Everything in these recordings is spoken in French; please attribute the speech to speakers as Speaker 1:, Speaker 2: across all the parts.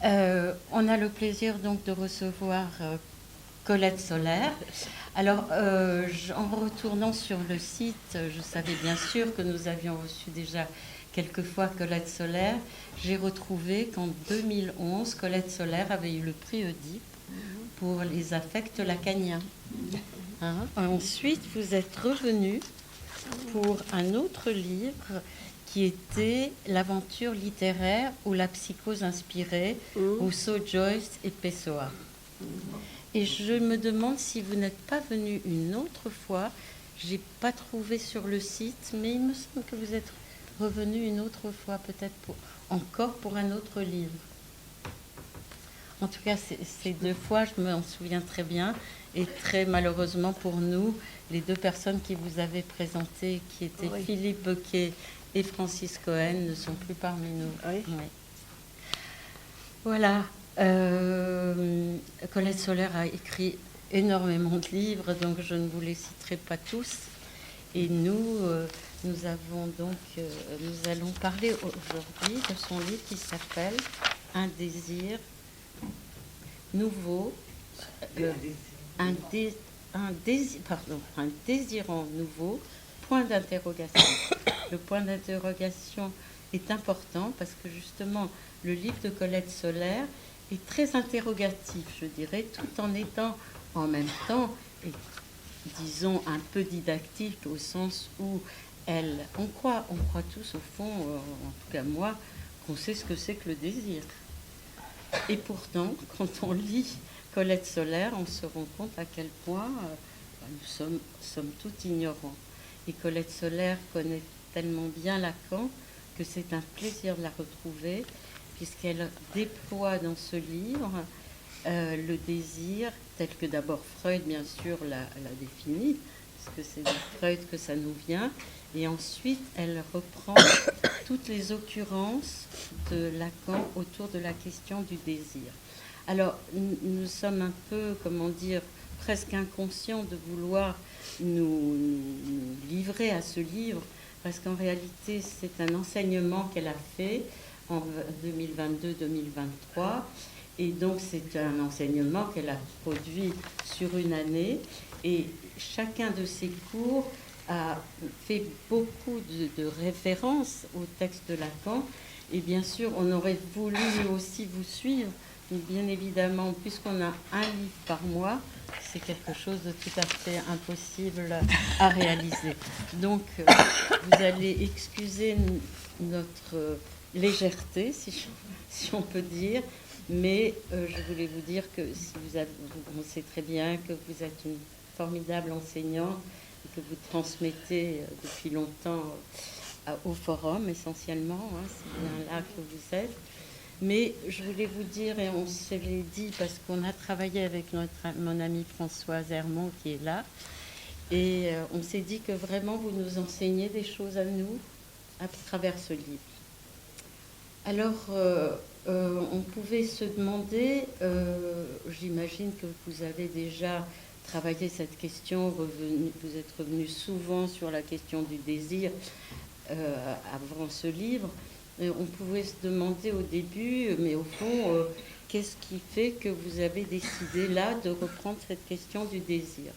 Speaker 1: On a le plaisir donc de recevoir Colette Solaire. Alors, en retournant sur le site, je savais bien sûr que nous avions reçu déjà quelques fois Colette Solaire. J'ai retrouvé qu'en 2011, Colette Solaire avait eu le prix Oedipe pour les affects lacaniens. Hein? Ensuite, vous êtes revenu pour un autre livre qui était l'aventure littéraire ou la psychose inspirée, Rousseau, Joyce et Pessoa. Et je me demande si vous n'êtes pas venu une autre fois. J'ai pas trouvé sur le site, mais il me semble que vous êtes revenu une autre fois, peut-être encore pour un autre livre. En tout cas, ces deux fois, je m'en souviens très bien. Et très malheureusement pour nous, les deux personnes qui vous avaient présenté, qui étaient Philippe Boquet et Francis Cohen, ne sont plus parmi nous. Oui. Voilà. Colette Solaire a écrit énormément de livres, donc je ne vous les citerai pas tous. Et nous allons parler aujourd'hui de son livre qui s'appelle Un désir nouveau, un désirant nouveau, point d'interrogation. Le point d'interrogation est important parce que justement le livre de Colette Solaire est très interrogatif, je dirais, tout en étant en même temps, disons, un peu didactique au sens où on croit tous au fond, en tout cas moi, qu'on sait ce que c'est que le désir. Et pourtant, quand on lit Colette Solaire, on se rend compte à quel point nous sommes tout ignorants. Et Colette Solaire connaît tellement bien Lacan que c'est un plaisir de la retrouver, puisqu'elle déploie dans ce livre le désir, tel que d'abord Freud, bien sûr, l'a défini, parce que c'est de Freud que ça nous vient, et ensuite elle reprend toutes les occurrences de Lacan autour de la question du désir. Alors, nous sommes un peu, comment dire, presque inconscients de vouloir nous livrer à ce livre, parce qu'en réalité, c'est un enseignement qu'elle a fait en 2022-2023, et donc c'est un enseignement qu'elle a produit sur une année, et chacun de ses cours a fait beaucoup de références au texte de Lacan, et bien sûr, on aurait voulu aussi vous suivre, mais bien évidemment, puisqu'on a un livre par mois, c'est quelque chose de tout à fait impossible à réaliser. Donc, vous allez excuser notre légèreté, si on peut dire, mais je voulais vous dire que on sait très bien que vous êtes une formidable enseignante et que vous transmettez depuis longtemps au forum essentiellement, hein, c'est bien là que vous êtes. Mais je voulais vous dire, et on se l'est dit parce qu'on a travaillé avec mon amie Françoise Hermont qui est là, et on s'est dit que vraiment vous nous enseignez des choses à nous à travers ce livre. Alors, on pouvait se demander, j'imagine que vous avez déjà travaillé cette question, vous êtes revenu souvent sur la question du désir avant ce livre. On pouvait se demander au début, mais au fond, qu'est-ce qui fait que vous avez décidé là de reprendre cette question du désir?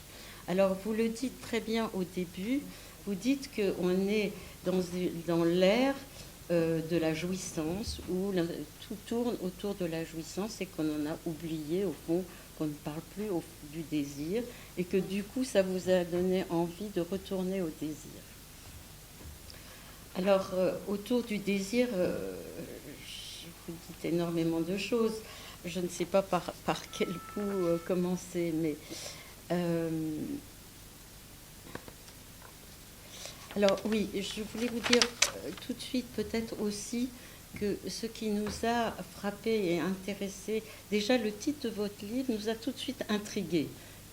Speaker 1: Alors, vous le dites très bien au début, vous dites qu'on est dans l'ère de la jouissance, où tout tourne autour de la jouissance et qu'on en a oublié, au fond, qu'on ne parle plus du désir, et que du coup, ça vous a donné envie de retourner au désir. Alors, autour du désir, je vous dites énormément de choses. Je ne sais pas par quel bout commencer, mais... alors oui, je voulais vous dire tout de suite peut-être aussi que ce qui nous a frappé et intéressé, déjà le titre de votre livre nous a tout de suite intrigués.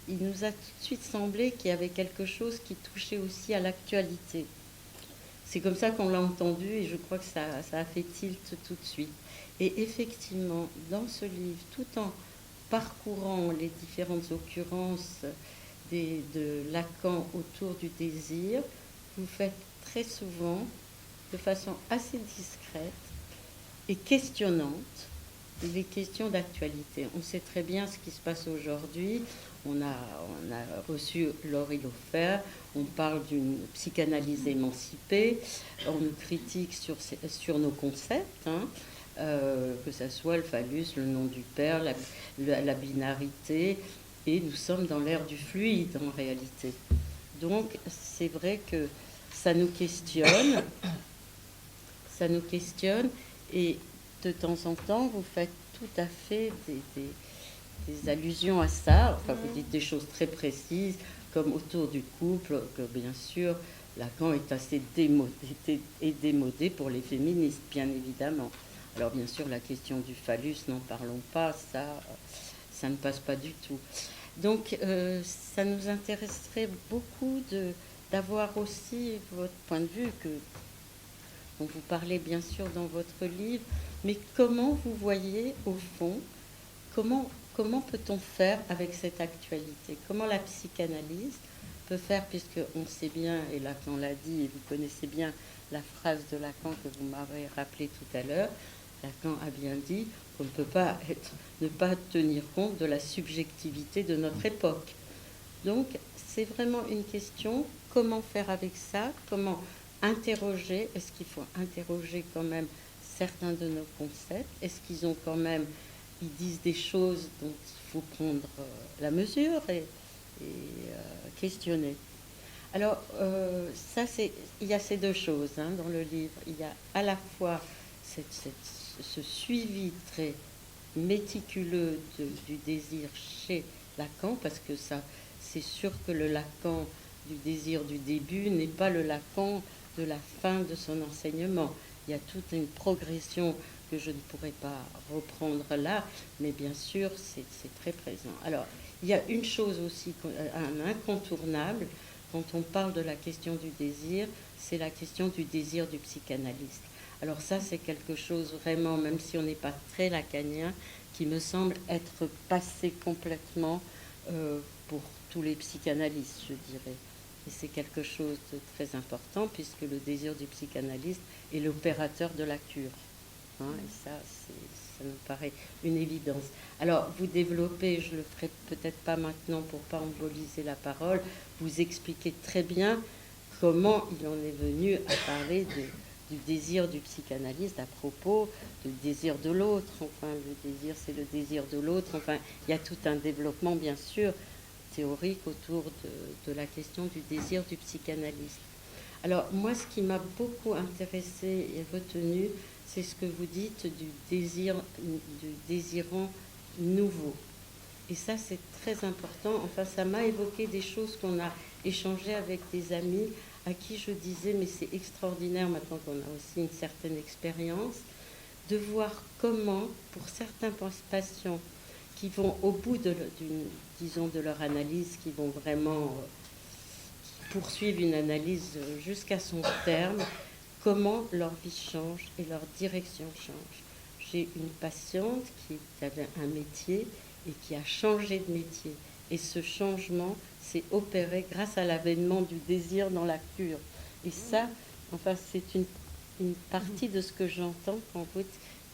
Speaker 1: Il nous a tout de suite semblé qu'il y avait quelque chose qui touchait aussi à l'actualité. C'est comme ça qu'on l'a entendu et je crois que ça a fait tilt tout de suite. Et effectivement, dans ce livre, tout en parcourant les différentes occurrences de Lacan autour du désir, vous faites très souvent, de façon assez discrète et questionnante, les questions d'actualité. On sait très bien ce qui se passe aujourd'hui. On a reçu Laurie Lofer, on parle d'une psychanalyse émancipée, on nous critique sur nos concepts, hein, que ce soit le phallus, le nom du père, la binarité, et nous sommes dans l'ère du fluide en réalité. Donc c'est vrai que ça nous questionne, et de temps en temps vous faites tout à fait des allusions à ça. Enfin, vous dites des choses très précises, comme autour du couple, que bien sûr Lacan est assez démodé pour les féministes, bien évidemment. Alors bien sûr, la question du phallus, n'en parlons pas, ça ne passe pas du tout. Donc ça nous intéresserait beaucoup d'avoir aussi votre point de vue, dont vous parlez bien sûr dans votre livre, mais comment vous voyez au fond, comment peut-on faire avec cette actualité? Comment la psychanalyse peut faire, puisqu'on sait bien, et Lacan l'a dit, et vous connaissez bien la phrase de Lacan que vous m'avez rappelée tout à l'heure, Lacan a bien dit qu'on ne peut pas ne pas tenir compte de la subjectivité de notre époque. Donc c'est vraiment une question, comment faire avec ça? Comment interroger? Est-ce qu'il faut interroger quand même certains de nos concepts? Est-ce qu'ils ont quand même, ils disent des choses dont il faut prendre la mesure et questionner? Alors il y a ces deux choses, hein, dans le livre. Il y a à la fois ce suivi très méticuleux du désir chez Lacan, parce que ça, c'est sûr que le Lacan du désir du début n'est pas le Lacan de la fin de son enseignement. Il y a toute une progression que je ne pourrais pas reprendre là, mais bien sûr, c'est très présent. Alors, il y a une chose aussi, un incontournable, quand on parle de la question du désir, c'est la question du désir du psychanalyste. Alors ça, c'est quelque chose vraiment, même si on n'est pas très lacanien, qui me semble être passé complètement pour tous les psychanalystes, je dirais. Et c'est quelque chose de très important, puisque le désir du psychanalyste est l'opérateur de la cure. Hein, et ça me paraît une évidence. Alors, vous développez, je ne le ferai peut-être pas maintenant pour ne pas emboliser la parole, vous expliquez très bien comment il en est venu à parler du désir du psychanalyste à propos du désir de l'autre. Enfin, le désir, c'est le désir de l'autre. Enfin, il y a tout un développement, bien sûr, théorique autour de la question du désir du psychanalyste. Alors, moi, ce qui m'a beaucoup intéressé et retenu, c'est ce que vous dites du désirant nouveau. Et ça, c'est très important. Enfin, ça m'a évoqué des choses qu'on a échangées avec des amis à qui je disais, mais c'est extraordinaire maintenant qu'on a aussi une certaine expérience, de voir comment, pour certains patients qui vont au bout de leur analyse, qui vont vraiment poursuivre une analyse jusqu'à son terme, comment leur vie change et leur direction change. J'ai une patiente qui avait un métier et qui a changé de métier. Et ce changement s'est opéré grâce à l'avènement du désir dans la cure. Et ça, enfin, c'est une partie de ce que j'entends quand vous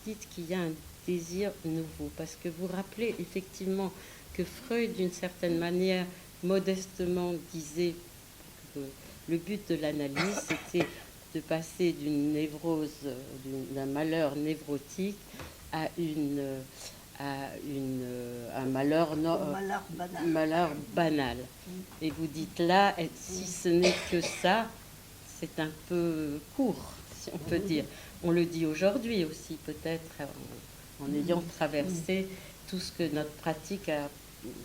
Speaker 1: dites qu'il y a un désir nouveau. Parce que vous rappelez effectivement que Freud, d'une certaine manière, modestement disait que le but de l'analyse, c'était de passer d'une névrose, d'un malheur névrotique à un malheur banal. Et vous dites là, si ce n'est que ça, c'est un peu court, si on peut dire. On le dit aujourd'hui aussi, peut-être, en ayant traversé tout ce que notre pratique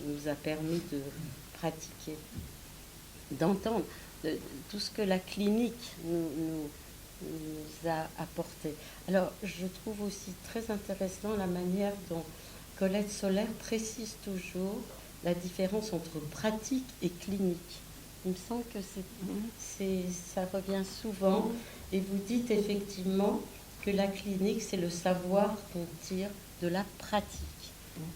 Speaker 1: nous a permis de pratiquer, d'entendre, tout ce que la clinique nous a apporté. Alors, je trouve aussi très intéressant la manière dont Colette Soler précise toujours la différence entre pratique et clinique. Il me semble que ça revient souvent, et vous dites effectivement que la clinique, c'est le savoir qu'on tire de la pratique.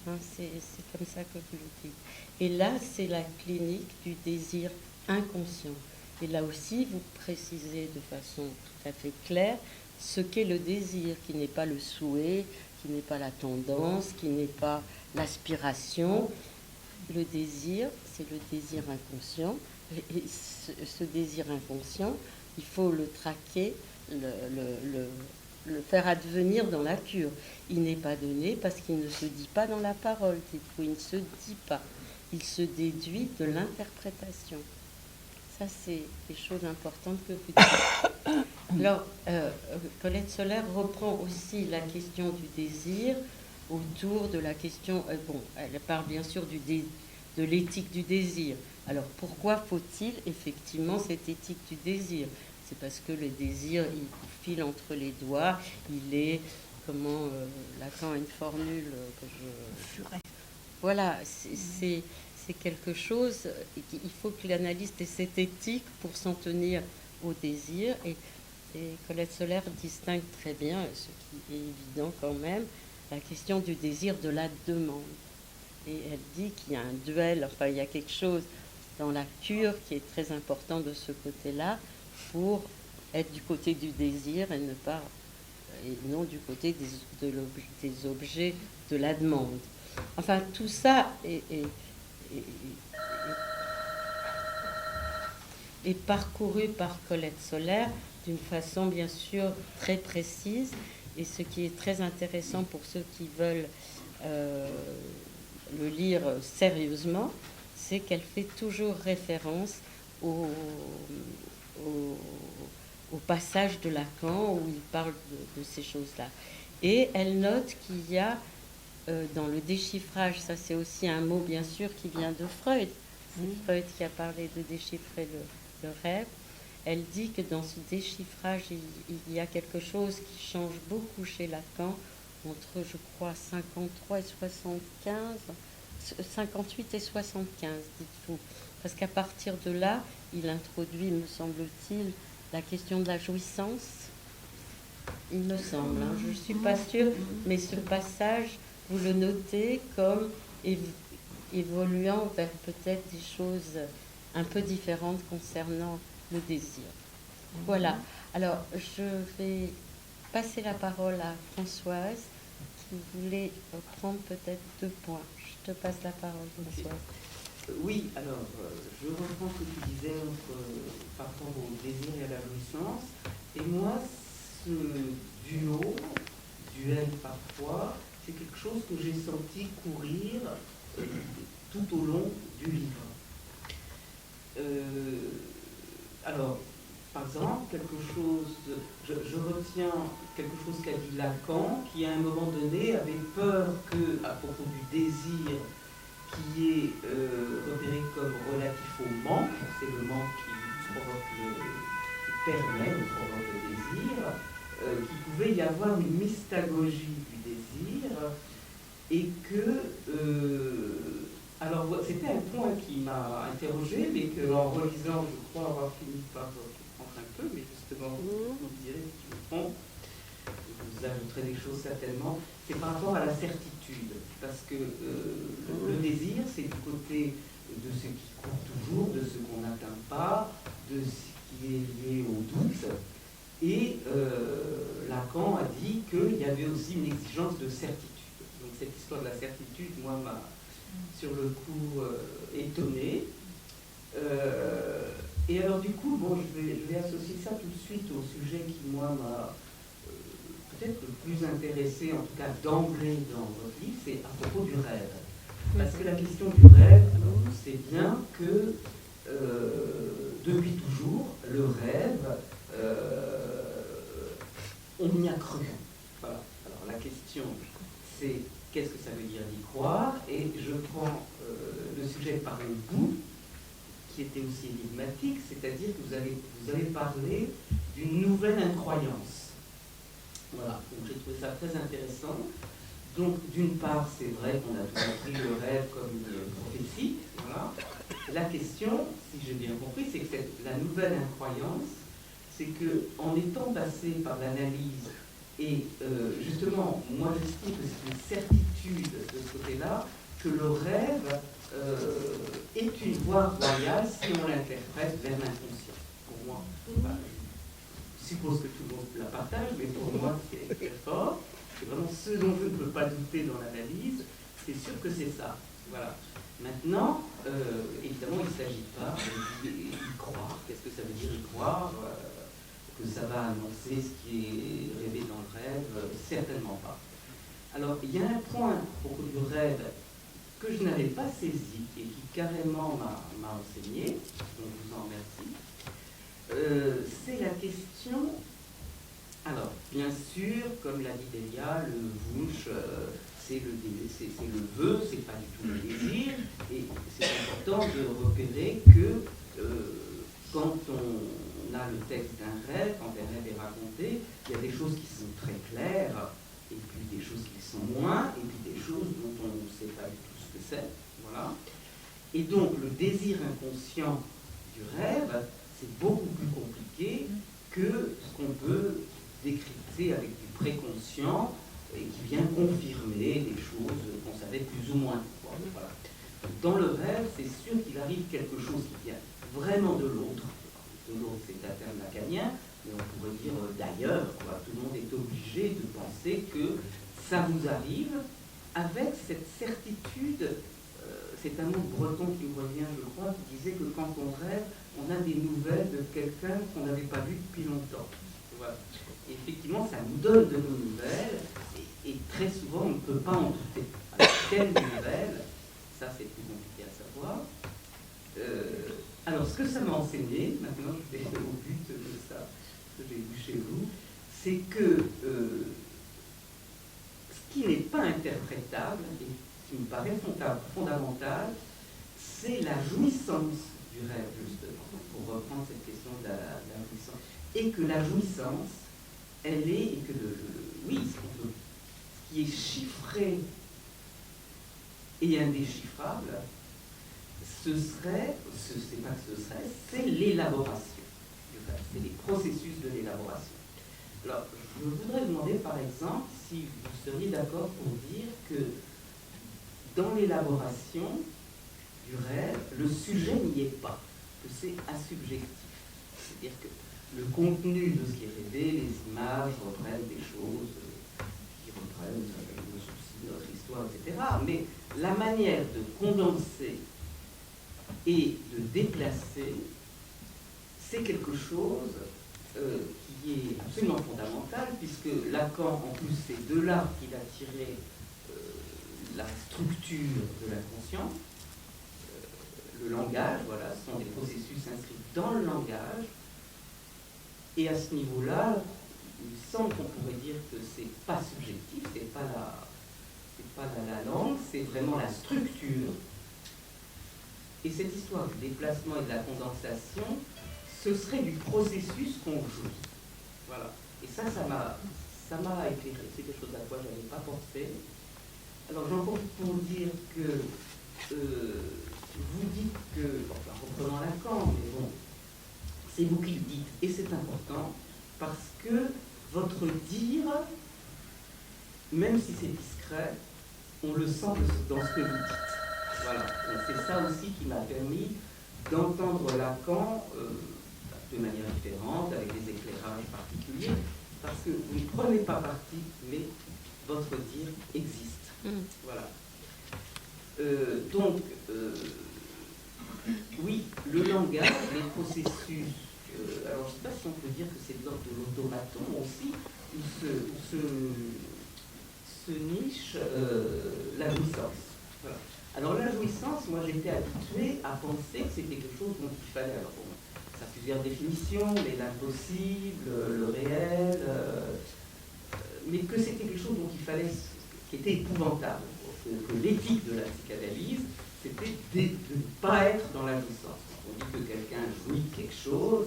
Speaker 1: Hein, c'est comme ça que vous le dites. Et là, c'est la clinique du désir inconscient. Et là aussi, vous précisez de façon tout à fait claire ce qu'est le désir, qui n'est pas le souhait, qui n'est pas la tendance, qui n'est pas l'aspiration. Le désir, c'est le désir inconscient. Et ce désir inconscient, il faut le traquer, le faire advenir dans la cure. Il n'est pas donné parce qu'il ne se dit pas dans la parole, il ne se dit pas. Il se déduit de l'interprétation. Ça, c'est des choses importantes que vous dites. Alors, Colette Soler reprend aussi la question du désir autour de la question... bon, elle parle bien sûr de l'éthique du désir. Alors, pourquoi faut-il effectivement cette éthique du désir? C'est parce que le désir, il file entre les doigts, il est... Comment... Lacan a une formule que je... Voilà, c'est quelque chose... Il faut que l'analyste ait cette éthique pour s'en tenir au désir. Et Colette Soler distingue très bien, ce qui est évident quand même, la question du désir de la demande. Et elle dit qu'il y a un duel, enfin il y a quelque chose dans la cure qui est très important de ce côté-là pour être du côté du désir et non du côté des objets de la demande. Enfin tout ça est parcouru par Colette Soler d'une façon bien sûr très précise, et ce qui est très intéressant pour ceux qui veulent le lire sérieusement, c'est qu'elle fait toujours référence au passage de Lacan où il parle de ces choses-là. Et elle note qu'il y a dans le déchiffrage, ça c'est aussi un mot bien sûr qui vient de Freud, c'est Freud qui a parlé de déchiffrer le rêve. Elle dit que dans ce déchiffrage, il y a quelque chose qui change beaucoup chez Lacan, entre, je crois, 53 et 75, 58 et 75, dites-vous. Parce qu'à partir de là, il introduit, me semble-t-il, la question de la jouissance. Il me semble, hein, je ne suis pas sûre, mais ce passage, vous le notez comme évoluant vers peut-être des choses un peu différentes concernant le désir. Voilà. Alors, je vais passer la parole à Françoise, qui voulait prendre peut-être 2 points. Je te passe la parole, Françoise.
Speaker 2: Oui, alors, je reprends ce que tu disais par rapport au désir et à la jouissance. Et moi, ce duel parfois, c'est quelque chose que j'ai senti courir tout au long du livre. Alors, par exemple, je retiens quelque chose qu'a dit Lacan, qui à un moment donné avait peur que, à propos du désir, qui est repéré comme relatif au manque, c'est le manque qui permet, ou provoque le désir, qu'il pouvait y avoir une mystagogie du désir, et que... alors, c'était un point qui m'a interrogé, mais qu'en relisant, je crois avoir fini par comprendre un peu, mais justement, vous me direz si je me trompe, vous ajouterez des choses certainement, c'est par rapport à la certitude, parce que le désir, c'est du côté de ce qui court toujours, de ce qu'on n'atteint pas, de ce qui est lié au doute, et Lacan a dit qu'il y avait aussi une exigence de certitude. Donc cette histoire de la certitude, moi, m'a sur le coup étonné. Et alors du coup, bon, je vais associer ça tout de suite au sujet qui, moi, m'a peut-être le plus intéressé, en tout cas d'emblée dans votre livre, c'est à propos du rêve. Parce que la question du rêve, alors on sait bien que depuis toujours, le rêve, on y a cru. Voilà. Alors la question, c'est qu'est-ce que ça veut dire d'y croire? Et je prends le sujet par le bout, qui était aussi énigmatique, c'est-à-dire que vous avez parlé d'une nouvelle incroyance. Voilà, donc j'ai trouvé ça très intéressant. Donc d'une part, c'est vrai qu'on a toujours pris le rêve comme une prophétie. Voilà. La question, si j'ai bien compris, c'est que la nouvelle incroyance, c'est qu'en étant passé par l'analyse, et justement, moi j'estime que c'est une certitude de ce côté-là, que le rêve est une voie royale si on l'interprète vers l'inconscient. Pour moi, je suppose que tout le monde la partage, mais pour moi c'est très fort. c'est vraiment ce dont je ne peux pas douter dans l'analyse, c'est sûr que c'est ça. Voilà. Maintenant, évidemment, il ne s'agit pas d'y croire. Qu'est-ce que ça veut dire y croire que ça va annoncer ce qui est rêvé dans le rêve? Certainement pas. Alors, il y a un point à propos du rêve que je n'avais pas saisi et qui carrément m'a enseigné, donc je vous en remercie. C'est la question. Alors, bien sûr, comme l'a dit Delia, le wunsch, c'est le vœu, c'est pas du tout le désir, et c'est important de repérer que quand on a le texte d'un rêve, quand un rêve est raconté, il y a des choses qui sont très claires, et puis des choses qui sont moins, et puis des choses dont on ne sait pas du tout ce que c'est. Voilà. Et donc, le désir inconscient du rêve, c'est beaucoup plus compliqué que ce qu'on peut décrypter avec du préconscient et qui vient confirmer des choses qu'on savait plus ou moins. Voilà. Dans le rêve, c'est sûr qu'il arrive quelque chose qui vient vraiment de l'autre. De l'autre, c'est un terme lacanien, mais on pourrait dire d'ailleurs. Tout le monde est obligé de penser que ça vous arrive avec cette certitude. C'est un mot breton qui me revient, je crois, qui disait que quand on rêve, on a des nouvelles de quelqu'un qu'on n'avait pas vu depuis longtemps. Voilà. Et effectivement, ça nous donne de nos nouvelles, et très souvent, on ne peut pas en douter. Alors, quelles nouvelles? Ça, c'est plus compliqué à savoir. Alors, ce que ça m'a enseigné, maintenant je vais au but de ça, que j'ai vu chez vous, c'est que ce qui n'est pas interprétable, et qui me paraît fondamental, c'est la jouissance du rêve, justement, pour reprendre cette question de la jouissance. Et que la jouissance, elle est, et que ce qui est chiffré et indéchiffrable, c'est l'élaboration du rêve, c'est les processus de l'élaboration. Alors, je voudrais vous demander, par exemple, si vous seriez d'accord pour dire que dans l'élaboration du rêve, le sujet n'y est pas, que c'est asubjectif. C'est-à-dire que le contenu de ce qui est rêvé, les images reprennent des choses qui reprennent le souci de notre histoire, etc. Mais la manière de condenser et de déplacer, c'est quelque chose qui est absolument fondamental, puisque Lacan, en plus, c'est de là qu'il a tiré la structure de l'inconscient. Le langage, voilà, sont des processus inscrits dans le langage. Et à ce niveau-là, il me semble qu'on pourrait dire que c'est pas subjectif, c'est pas la langue, c'est vraiment la structure. Et cette histoire du déplacement et de la condensation, ce serait du processus qu'on joue. Voilà. Et ça m'a éclairé. C'est quelque chose à quoi je n'avais pas pensé. Alors j'en profite pour dire que vous dites que, enfin, reprenant Lacan, mais bon, c'est vous qui le dites, et c'est important, parce que votre dire, même si c'est discret, on le sent dans ce que vous dites. Voilà, donc c'est ça aussi qui m'a permis d'entendre Lacan de manière différente, avec des éclairages particuliers, parce que vous ne prenez pas parti, mais votre dire existe. Voilà. Donc, oui, le langage, les processus, alors je ne sais pas si on peut dire que c'est de l'ordre de l'automaton aussi, où se niche la jouissance. Voilà. Alors la jouissance, moi j'étais habituée à penser que c'était quelque chose dont il fallait, alors bon, ça a plusieurs définitions, mais l'impossible, le réel, mais que c'était quelque chose dont il fallait, qui était épouvantable, que l'éthique de la psychanalyse, c'était de ne pas être dans la jouissance. On dit que quelqu'un jouit quelque chose,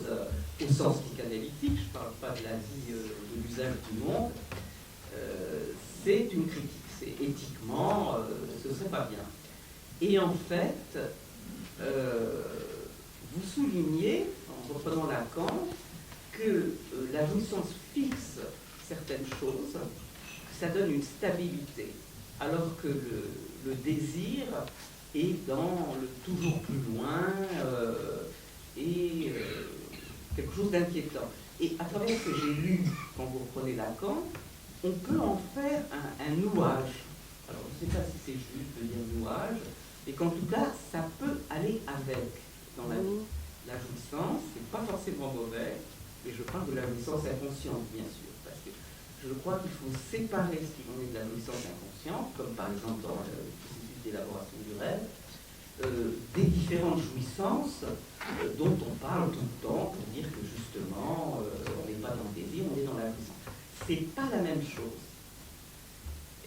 Speaker 2: au sens psychanalytique, je ne parle pas de la vie, de l'usage du monde, c'est une critique, c'est éthiquement, ce ne serait pas bien. Et en fait, vous soulignez, en reprenant Lacan, que la jouissance fixe certaines choses, que ça donne une stabilité, alors que le désir est dans le toujours plus loin et quelque chose d'inquiétant. Et à travers ce que j'ai lu quand vous reprenez Lacan, on peut en faire un nouage. Alors, je ne sais pas si c'est juste de dire nouage, mais qu'en tout cas, ça peut aller avec dans la vie. La jouissance, c'est pas forcément mauvais, mais je parle de la jouissance inconsciente, bien sûr, parce que je crois qu'il faut séparer ce qui en est de la jouissance inconsciente, comme par exemple dans le processus d'élaboration du rêve, des différentes jouissances dont on parle tout le temps pour dire que justement, on n'est pas dans le désir, on est dans la jouissance. C'est pas la même chose.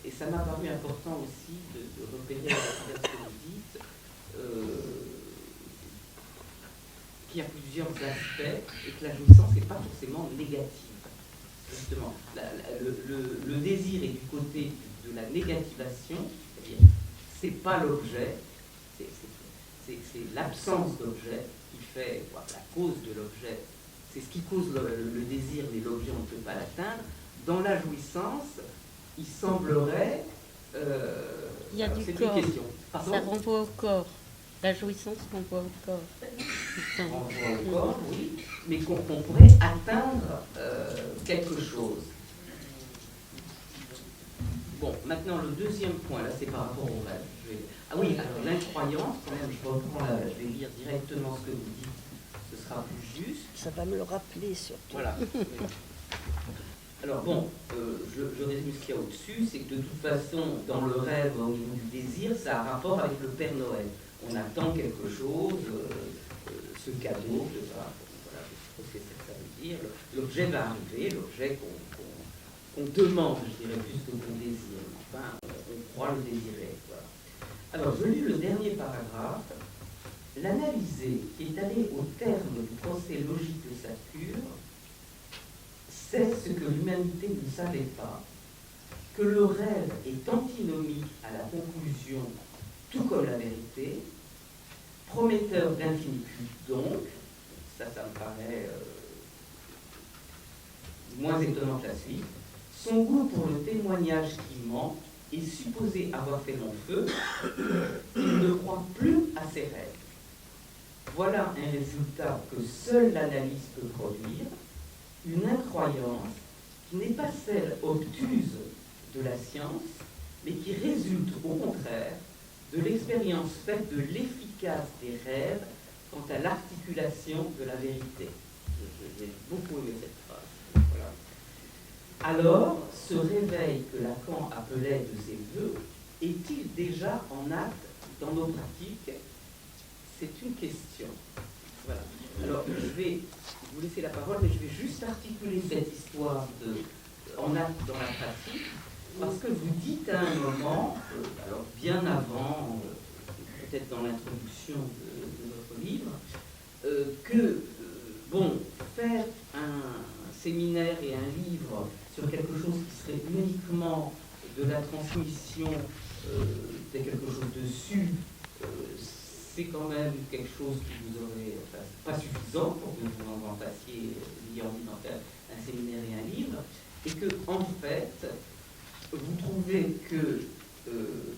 Speaker 2: Et ça m'a paru important aussi de repérer à travers ce que vous dites qu'il y a plusieurs aspects et que la jouissance n'est pas forcément négative. Justement, le désir est du côté de la négativation, c'est-à-dire c'est pas l'objet, c'est l'absence d'objet qui fait la cause de l'objet. C'est ce qui cause le désir, mais l'objet on ne peut pas l'atteindre. Dans la jouissance, il semblerait...
Speaker 1: il y a du corps. Ça renvoie au corps. La jouissance renvoie au corps.
Speaker 2: Renvoie au corps, oui, mais qu'on pourrait atteindre quelque chose. Bon, maintenant, le deuxième point, là, c'est par rapport au rêve. Ah oui, alors l'incroyance, quand même, je reprends je vais lire directement ce que vous dites, ce sera plus juste.
Speaker 3: Ça va me le rappeler, surtout.
Speaker 2: Voilà. Alors bon, je résume ce qu'il y a au-dessus, c'est que de toute façon, dans le rêve, au niveau du désir, ça a un rapport avec le Père Noël. On attend quelque chose, ce cadeau, voilà, je sais ce que ça veut dire. L'objet va arriver, l'objet qu'on demande, je dirais, plus que qu'on désire. Enfin, on croit le désirer. Voilà. Alors, je lis le dernier paragraphe. L'analysé, qui est allé au terme du procès logique de sa cure, c'est ce que l'humanité ne savait pas, que le rêve est antinomique à la conclusion, tout comme la vérité, prometteur d'infinitude donc, ça me paraît moins étonnant que la suite, son goût pour le témoignage qui ment est supposé avoir fait long feu, il ne croit plus à ses rêves. Voilà un résultat que seule l'analyse peut produire, une incroyance qui n'est pas celle obtuse de la science, mais qui résulte au contraire de l'expérience faite de l'efficace des rêves quant à l'articulation de la vérité. J'ai beaucoup aimé cette phrase. Voilà. Alors, ce réveil que Lacan appelait de ses voeux, est-il déjà en acte dans nos pratiques? C'est une question. Voilà. Alors, je vais vous laisser la parole, mais je vais juste articuler cette histoire en acte dans la pratique, parce que vous dites à un moment, alors bien avant, peut-être dans l'introduction de votre livre, que, faire un séminaire et un livre sur quelque chose qui serait uniquement de la transmission de quelque chose dessus, c'est quand même quelque chose qui vous aurait pas suffisant pour que vous en fassiez, ayez envie d'en faire un séminaire et un livre, et que, en fait, vous trouvez que,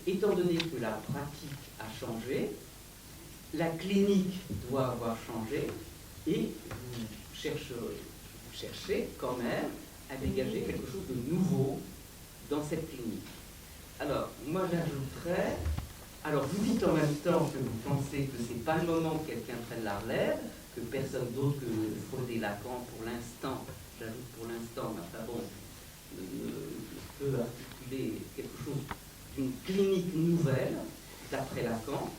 Speaker 2: étant donné que la pratique a changé, la clinique doit avoir changé, et vous cherchez quand même à dégager quelque chose de nouveau dans cette clinique. Alors, moi j'ajouterais, alors vous dites en même temps que vous pensez que c'est pas le moment que quelqu'un prenne la relève, que personne d'autre que Freud et Lacan pour l'instant, j'ajoute pour l'instant, mais enfin bon, peut articuler quelque chose d'une clinique nouvelle, d'après Lacan.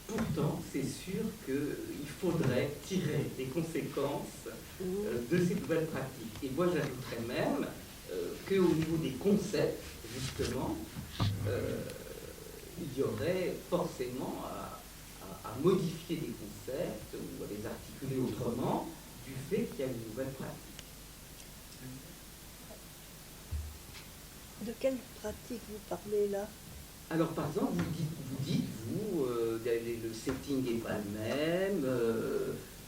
Speaker 2: Pourtant, c'est sûr qu'il faudrait tirer des conséquences de ces nouvelles pratiques. Et moi, j'ajouterais même qu'au niveau des concepts, justement, il y aurait forcément à modifier des concepts ou à les articuler autrement du fait qu'il y a une nouvelle pratique.
Speaker 3: De quelle pratique vous parlez là?
Speaker 2: Alors, par exemple, vous dites, le setting n'est pas le même,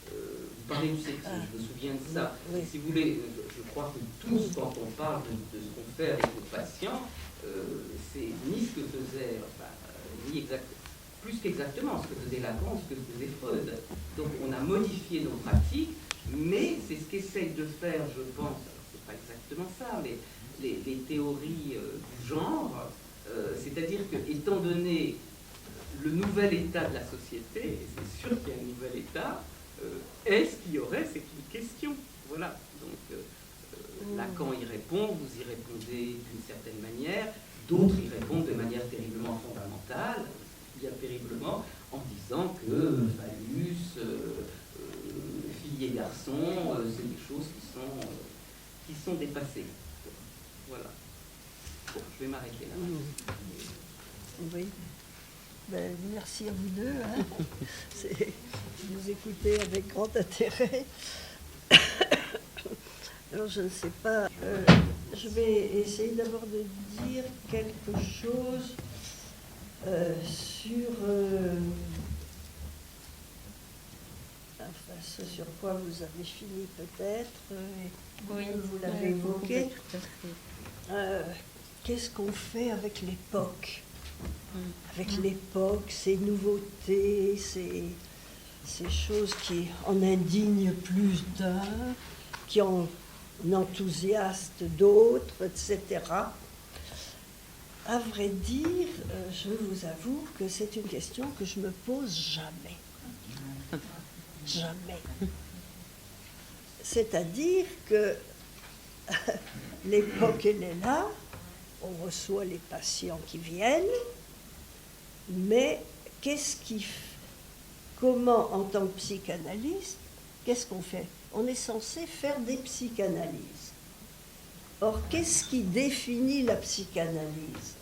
Speaker 2: vous parlez du setting, je me souviens de ça.
Speaker 3: Oui.
Speaker 2: Si vous voulez, je crois que tous, quand on parle de ce qu'on fait avec nos patients, c'est ni ce que faisait, ni exactement, plus qu'exactement ce que faisait Lacan, ce que faisait Freud. Donc on a modifié nos pratiques, mais c'est ce qu'essayent de faire, je pense, alors c'est pas exactement ça, mais les théories du genre, c'est-à-dire que, étant donné le nouvel état de la société, et c'est sûr qu'il y a un nouvel état, est-ce qu'il y aurait, c'est une question. Voilà, donc Lacan y répond, vous y répondez d'une certaine manière, d'autres y répondent de manière terriblement fondamentale, bien terriblement, en disant que phallus, filles et garçons, c'est des choses qui sont dépassées. Voilà. Bon, je vais m'arrêter là.
Speaker 3: Oui. Ben, merci à vous deux. Hein. Vous écoutez avec grand intérêt. Alors, je ne sais pas. Je vais essayer d'abord de dire quelque chose sur enfin, ce sur quoi vous avez fini peut-être.
Speaker 1: Oui,
Speaker 3: vous l'avez évoqué.
Speaker 1: Tout à fait.
Speaker 3: Qu'est-ce qu'on fait avec l'époque? Avec l'époque, ces nouveautés, ces choses qui en indignent plus d'un, qui en enthousiastent d'autres, etc. À vrai dire, je vous avoue que c'est une question que je me pose jamais. Jamais. C'est-à-dire que l'époque, elle est là, on reçoit les patients qui viennent, mais comment, en tant que psychanalyste, qu'est-ce qu'on fait? On est censé faire des psychanalyses. Or, qu'est-ce qui définit la psychanalyse?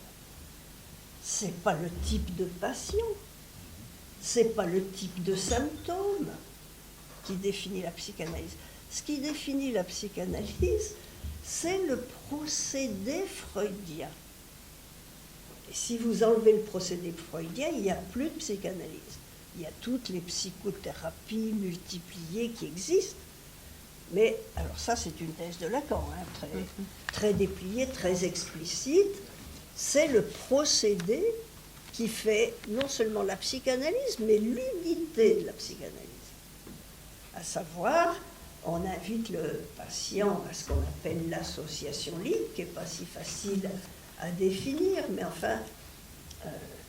Speaker 3: C'est pas le type de patient, c'est pas le type de symptôme qui définit la psychanalyse. Ce qui définit la psychanalyse, c'est le procédé freudien. Et si vous enlevez le procédé freudien, il n'y a plus de psychanalyse. Il y a toutes les psychothérapies multipliées qui existent. Mais, alors ça, c'est une thèse de Lacan, hein, très dépliée, très explicite. C'est le procédé qui fait non seulement la psychanalyse, mais l'unité de la psychanalyse. À savoir, on invite le patient à ce qu'on appelle l'association libre, qui n'est pas si facile à définir, mais enfin,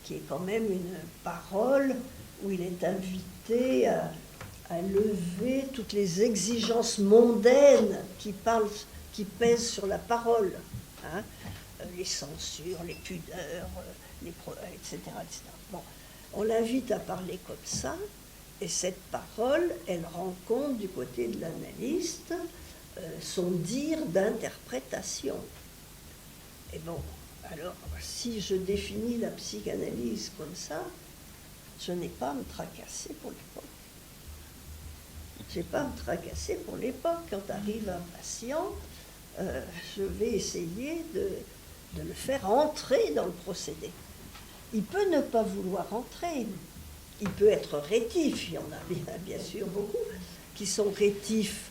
Speaker 3: qui est quand même une parole où il est invité à lever toutes les exigences mondaines qui pèsent sur la parole, hein, les censures, les pudeurs, etc., etc. Bon, on l'invite à parler comme ça, et cette parole, elle rencontre du côté de l'analyste son dire d'interprétation. Et bon, alors, si je définis la psychanalyse comme ça, je n'ai pas à me tracasser pour l'époque. Je n'ai pas à me tracasser pour l'époque. Quand arrive un patient, je vais essayer de le faire entrer dans le procédé. Il peut ne pas vouloir entrer. Il peut être rétif. Il y en a bien sûr beaucoup qui sont rétifs.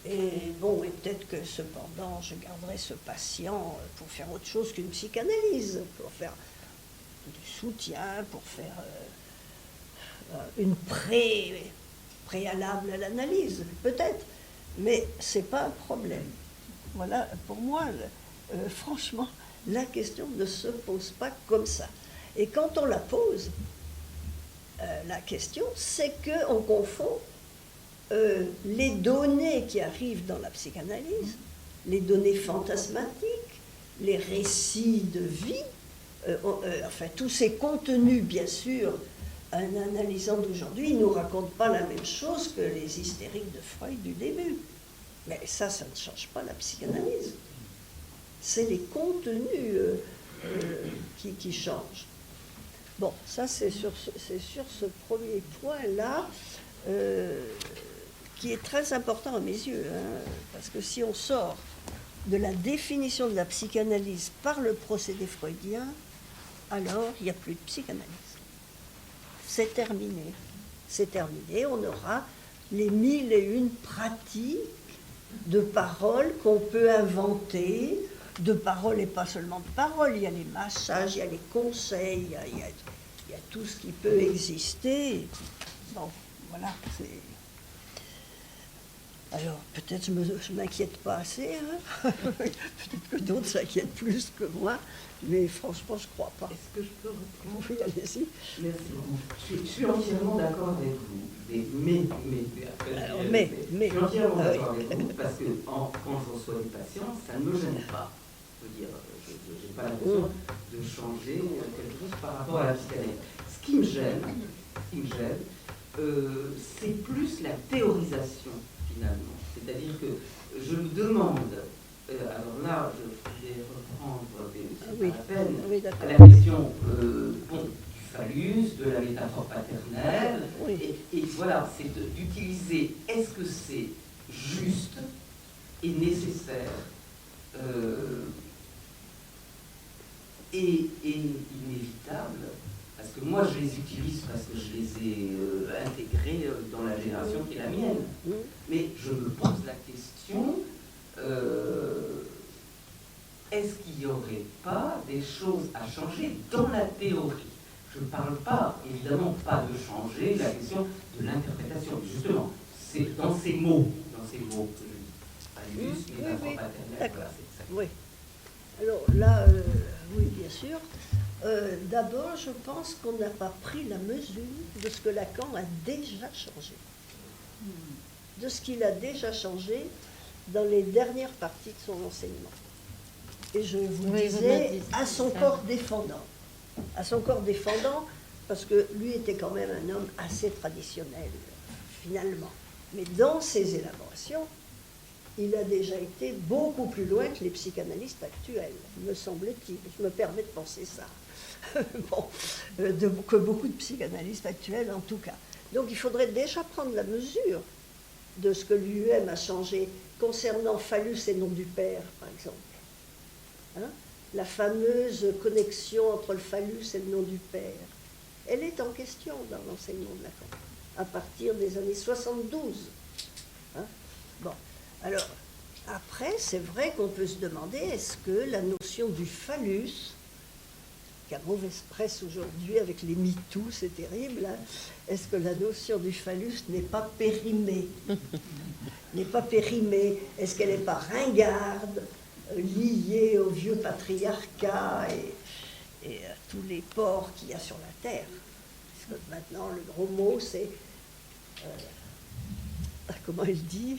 Speaker 3: Et bon, et peut-être que cependant, je garderai ce patient pour faire autre chose qu'une psychanalyse, pour faire du soutien, pour faire une préalable à l'analyse, peut-être. Mais ce n'est pas un problème. Voilà, pour moi, franchement, la question ne se pose pas comme ça. Et quand on la pose, la question, c'est qu'on confond les données qui arrivent dans la psychanalyse, les données fantasmatiques, les récits de vie, enfin tous ces contenus, bien sûr, un analysant d'aujourd'hui ne nous raconte pas la même chose que les hystériques de Freud du début. Mais ça ne change pas la psychanalyse. C'est les contenus qui changent. Bon, ça c'est sur ce premier point-là qui est très important à mes yeux, hein, parce que si on sort de la définition de la psychanalyse par le procédé freudien, alors il n'y a plus de psychanalyse. C'est terminé. C'est terminé. On aura les 1001 pratiques de paroles qu'on peut inventer, de paroles et pas seulement de paroles. Il y a les massages, il y a les conseils, il il y a tout ce qui peut exister. Bon, voilà, c'est... Alors, peut-être je ne m'inquiète pas assez, hein. Peut-être que d'autres s'inquiètent plus que moi, mais franchement, je ne crois pas.
Speaker 2: Est-ce que je peux reprendre?
Speaker 3: Oui, allez-y.
Speaker 2: Merci beaucoup. Je suis entièrement d'accord avec vous. Mais, je suis entièrement d'accord avec vous, parce que quand je reçois des patients, ça ne me gêne pas. Je veux dire, je n'ai pas l'impression de changer quelque chose par rapport à la psychanalyse. Ce qui me gêne, c'est plus la théorisation, finalement. C'est-à-dire que je me demande, alors là, je vais reprendre, c'est pas la peine,
Speaker 3: oui,
Speaker 2: à la question bon, du phallus, de la métaphore paternelle, et voilà, c'est d'utiliser, est-ce que c'est juste et nécessaire et inévitable, parce que moi je les utilise parce que je les ai intégrés dans la génération qui est la mienne. Mais je me pose la question, est-ce qu'il n'y aurait pas des choses à changer dans la théorie? Je ne parle pas, évidemment, pas de changer la question de l'interprétation. Justement, c'est dans ces mots que je dis. Phallus, métaphore paternelle, voilà, c'est ça.
Speaker 3: Oui. Alors là, oui, bien sûr. D'abord, je pense qu'on n'a pas pris la mesure de ce que Lacan a déjà changé. De ce qu'il a déjà changé dans les dernières parties de son enseignement. Et je vous disais, à son corps défendant. À son corps défendant, parce que lui était quand même un homme assez traditionnel, finalement. Mais dans ses élaborations, il a déjà été beaucoup plus loin que les psychanalystes actuels, me semble-t-il. Je me permets de penser ça. Bon, que beaucoup de psychanalystes actuels, en tout cas. Donc il faudrait déjà prendre la mesure de ce que lui-même a changé concernant phallus et nom du père, par exemple. Hein? La fameuse connexion entre le phallus et le nom du père. Elle est en question dans l'enseignement de Lacan, à partir des années 72. Hein? Bon. Alors, après, c'est vrai qu'on peut se demander, est-ce que la notion du phallus, qui a mauvaise presse aujourd'hui avec les MeToo, c'est terrible, hein, est-ce que la notion du phallus n'est pas périmée? N'est pas périmée? Est-ce qu'elle n'est pas ringarde, liée au vieux patriarcat et à tous les porcs qu'il y a sur la terre? Parce que maintenant, le gros mot, c'est... comment il dit?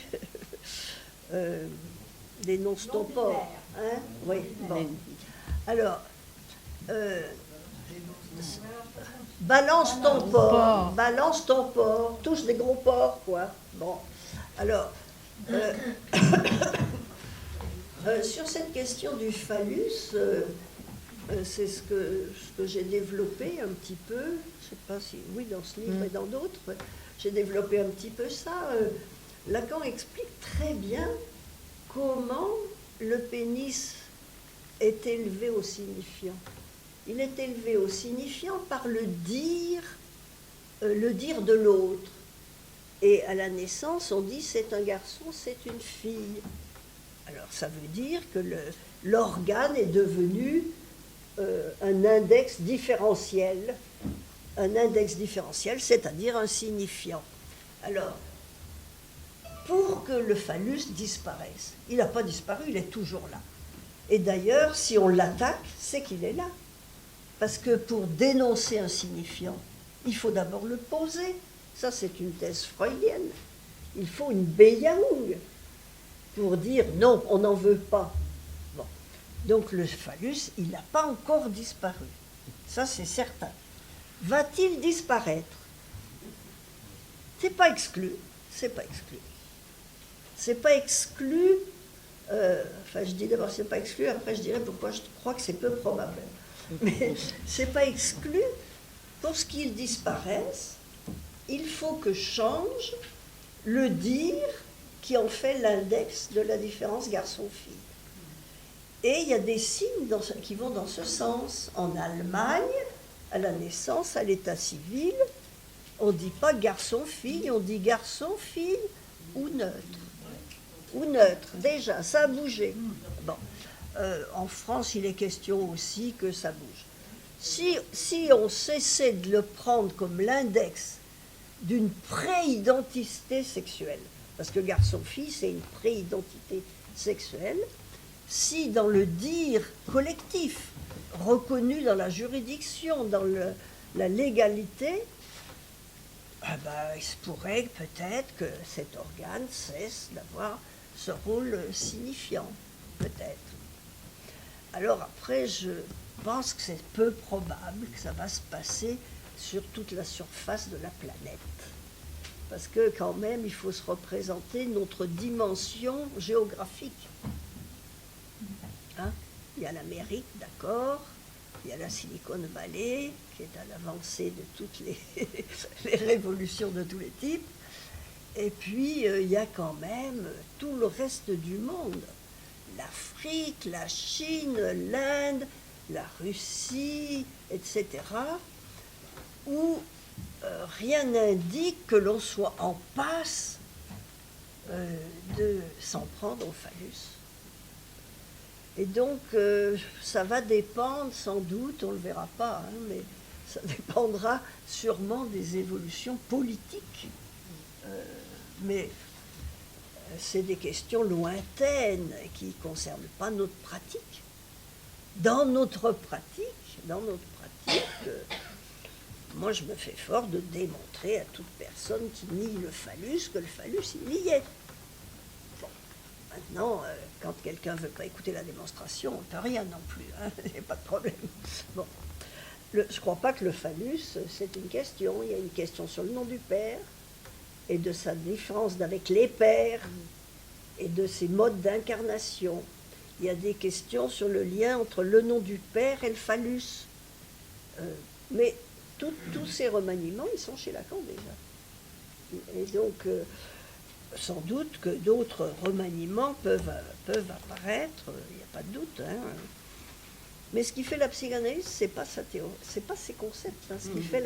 Speaker 3: Dénonce ton porc. Hein? Oui, bon. Alors, balance ton porc, tous des gros porcs, quoi. Bon, alors, sur cette question du phallus, c'est ce que j'ai développé un petit peu, je ne sais pas si, oui, dans ce livre et dans d'autres, j'ai développé un petit peu ça. Lacan explique très bien comment le pénis est élevé au signifiant. Il est élevé au signifiant par le dire de l'autre. Et à la naissance, on dit c'est un garçon, c'est une fille. Alors ça veut dire que l'organe est devenu un index différentiel, c'est-à-dire un signifiant. Alors, pour que le phallus disparaisse, il n'a pas disparu, il est toujours là. Et d'ailleurs, si on l'attaque, c'est qu'il est là. Parce que pour dénoncer un signifiant, il faut d'abord le poser. Ça, c'est une thèse freudienne. Il faut une Beyang pour dire non, on n'en veut pas. Bon. Donc le phallus, il n'a pas encore disparu. Ça, c'est certain. Va-t-il disparaître? C'est pas exclu. C'est pas exclu. C'est pas exclu. Enfin, je dis d'abord c'est pas exclu. Après, je dirais pourquoi je crois que c'est peu probable. Mais c'est pas exclu. Pour ce qu'il disparaisse, il faut que change le dire qui en fait l'index de la différence garçon-fille. Et il y a des signes qui vont dans ce sens. En Allemagne, à la naissance, à l'état civil, on ne dit pas garçon-fille, on dit garçon-fille ou neutre. Ou neutre, déjà, ça a bougé. Bon. En France, il est question aussi que ça bouge. Si on cessait de le prendre comme l'index d'une préidentité sexuelle, parce que garçon-fille, c'est une préidentité sexuelle, si dans le dire collectif, reconnu dans la juridiction, dans la légalité, il se pourrait peut-être que cet organe cesse d'avoir ce rôle signifiant, peut-être. Alors après, je pense que c'est peu probable que ça va se passer sur toute la surface de la planète. Parce que quand même, il faut se représenter notre dimension géographique. Hein? Il y a l'Amérique, d'accord, il y a la Silicon Valley, qui est à l'avancée de toutes les révolutions de tous les types, et puis il y a quand même tout le reste du monde, l'Afrique, la Chine, l'Inde, la Russie, etc., où rien n'indique que l'on soit en passe de s'en prendre au phallus. Et donc, ça va dépendre, sans doute, on ne le verra pas, hein, mais ça dépendra sûrement des évolutions politiques. Mais c'est des questions lointaines qui ne concernent pas notre pratique. Dans notre pratique, moi je me fais fort de démontrer à toute personne qui nie le phallus que le phallus, il y est. Maintenant, quand quelqu'un ne veut pas écouter la démonstration, on ne peut rien non plus, hein, il n'y a pas de problème. Bon. Je ne crois pas que le phallus, c'est une question. Il y a une question sur le nom du père et de sa différence avec les pères et de ses modes d'incarnation. Il y a des questions sur le lien entre le nom du père et le phallus. Mais tous ces remaniements, ils sont chez Lacan déjà. Et donc... sans doute que d'autres remaniements peuvent apparaître, il n'y a pas de doute. Hein. Mais ce qui fait la psychanalyse, ce n'est pas sa théorie, c'est pas ses concepts. Hein. Ce qui fait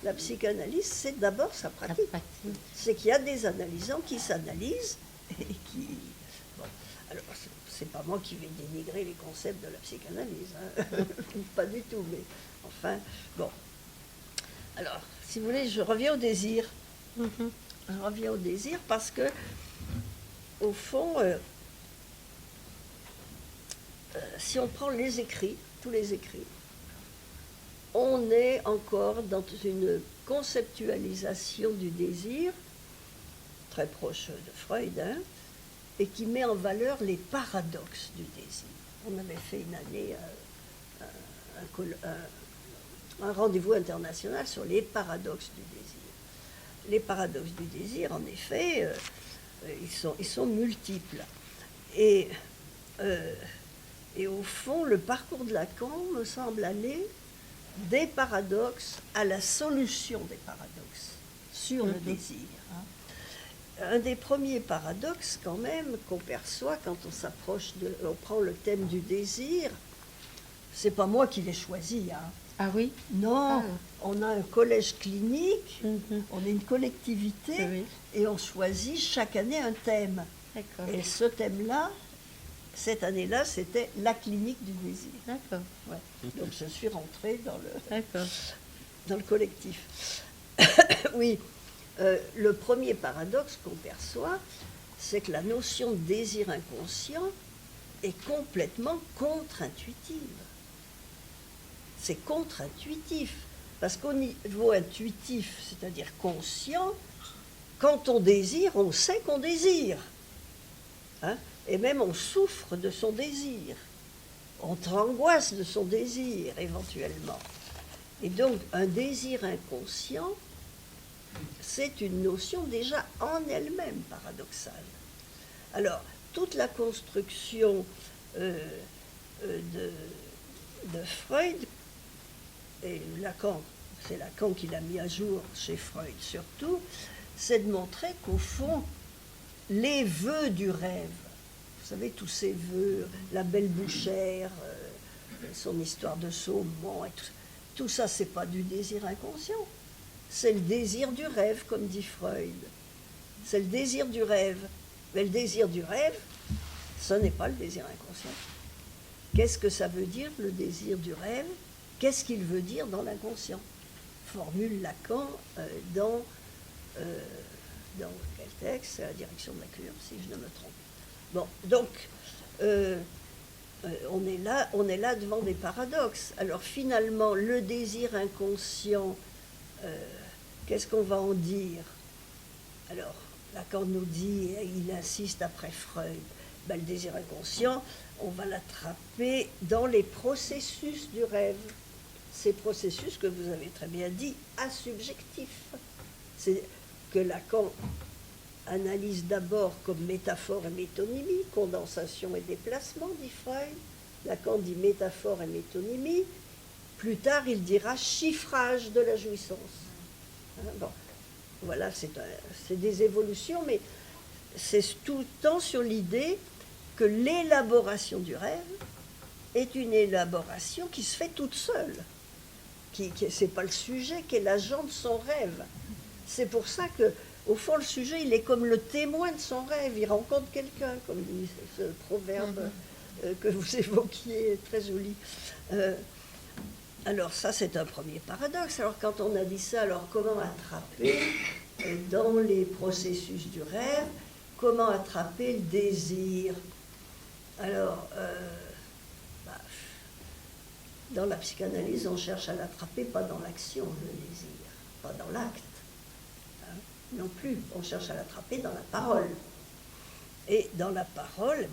Speaker 3: la psychanalyse, c'est d'abord sa pratique. C'est qu'il y a des analysants qui s'analysent et qui... Bon, alors, c'est pas moi qui vais dénigrer les concepts de la psychanalyse, hein. Pas du tout, mais enfin, bon. Alors, si vous voulez, je reviens au désir. Je reviens au désir parce que, au fond, si on prend les écrits, tous les écrits, on est encore dans une conceptualisation du désir, très proche de Freud, hein, et qui met en valeur les paradoxes du désir. On avait fait une année un rendez-vous international sur les paradoxes du désir. Les paradoxes du désir, en effet, ils sont multiples. Et au fond, le parcours de Lacan me semble aller des paradoxes à la solution des paradoxes sur le désir. Hein. Un des premiers paradoxes, quand même, qu'on perçoit quand on prend le thème du désir, c'est pas moi qui l'ai choisi, hein.
Speaker 1: Ah oui?
Speaker 3: Non, on a un collège clinique, on est une collectivité, et on choisit chaque année un thème.
Speaker 1: D'accord.
Speaker 3: Et ce thème-là, cette année-là, c'était la clinique du désir.
Speaker 1: D'accord.
Speaker 3: Ouais. Donc je suis rentrée dans le collectif. Oui, le premier paradoxe qu'on perçoit, c'est que la notion de désir inconscient est complètement contre-intuitive. C'est contre-intuitif, parce qu'au niveau intuitif, c'est-à-dire conscient, quand on désire, on sait qu'on désire. Hein? Et même on souffre de son désir. On angoisse de son désir, éventuellement. Et donc, un désir inconscient, c'est une notion déjà en elle-même paradoxale. Alors, toute la construction de Freud, et Lacan, c'est Lacan qui l'a mis à jour chez Freud surtout, c'est de montrer qu'au fond, les vœux du rêve, vous savez, tous ces vœux, la belle bouchère, son histoire de saumon, et tout ça, c'est pas du désir inconscient, c'est le désir du rêve, comme dit Freud. C'est le désir du rêve. Mais le désir du rêve, ce n'est pas le désir inconscient. Qu'est-ce que ça veut dire, le désir du rêve? Qu'est-ce qu'il veut dire dans l'inconscient? Formule Lacan dans quel texte? C'est la direction de la cure, si je ne me trompe. Bon, donc, on est là devant des paradoxes. Alors finalement, le désir inconscient, qu'est-ce qu'on va en dire? Alors, Lacan nous dit, et il insiste après Freud, ben, le désir inconscient, on va l'attraper dans les processus du rêve. Ces processus que vous avez très bien dit, asubjectifs. C'est que Lacan analyse d'abord comme métaphore et métonymie, condensation et déplacement, dit Freud. Lacan dit métaphore et métonymie. Plus tard, il dira chiffrage de la jouissance. Hein, bon, voilà, c'est des évolutions, mais c'est tout le temps sur l'idée que l'élaboration du rêve est une élaboration qui se fait toute seule. C'est pas le sujet qui est l'agent de son rêve. C'est pour ça que, au fond, le sujet, il est comme le témoin de son rêve. Il rencontre quelqu'un, comme dit ce proverbe que vous évoquiez, très joli. Alors ça, c'est un premier paradoxe. Alors quand on a dit ça, alors comment attraper dans les processus du rêve, comment attraper le désir? Alors, dans la psychanalyse, on cherche à l'attraper pas dans l'action, le désir, pas dans l'acte. Non plus, on cherche à l'attraper dans la parole. Et dans la parole,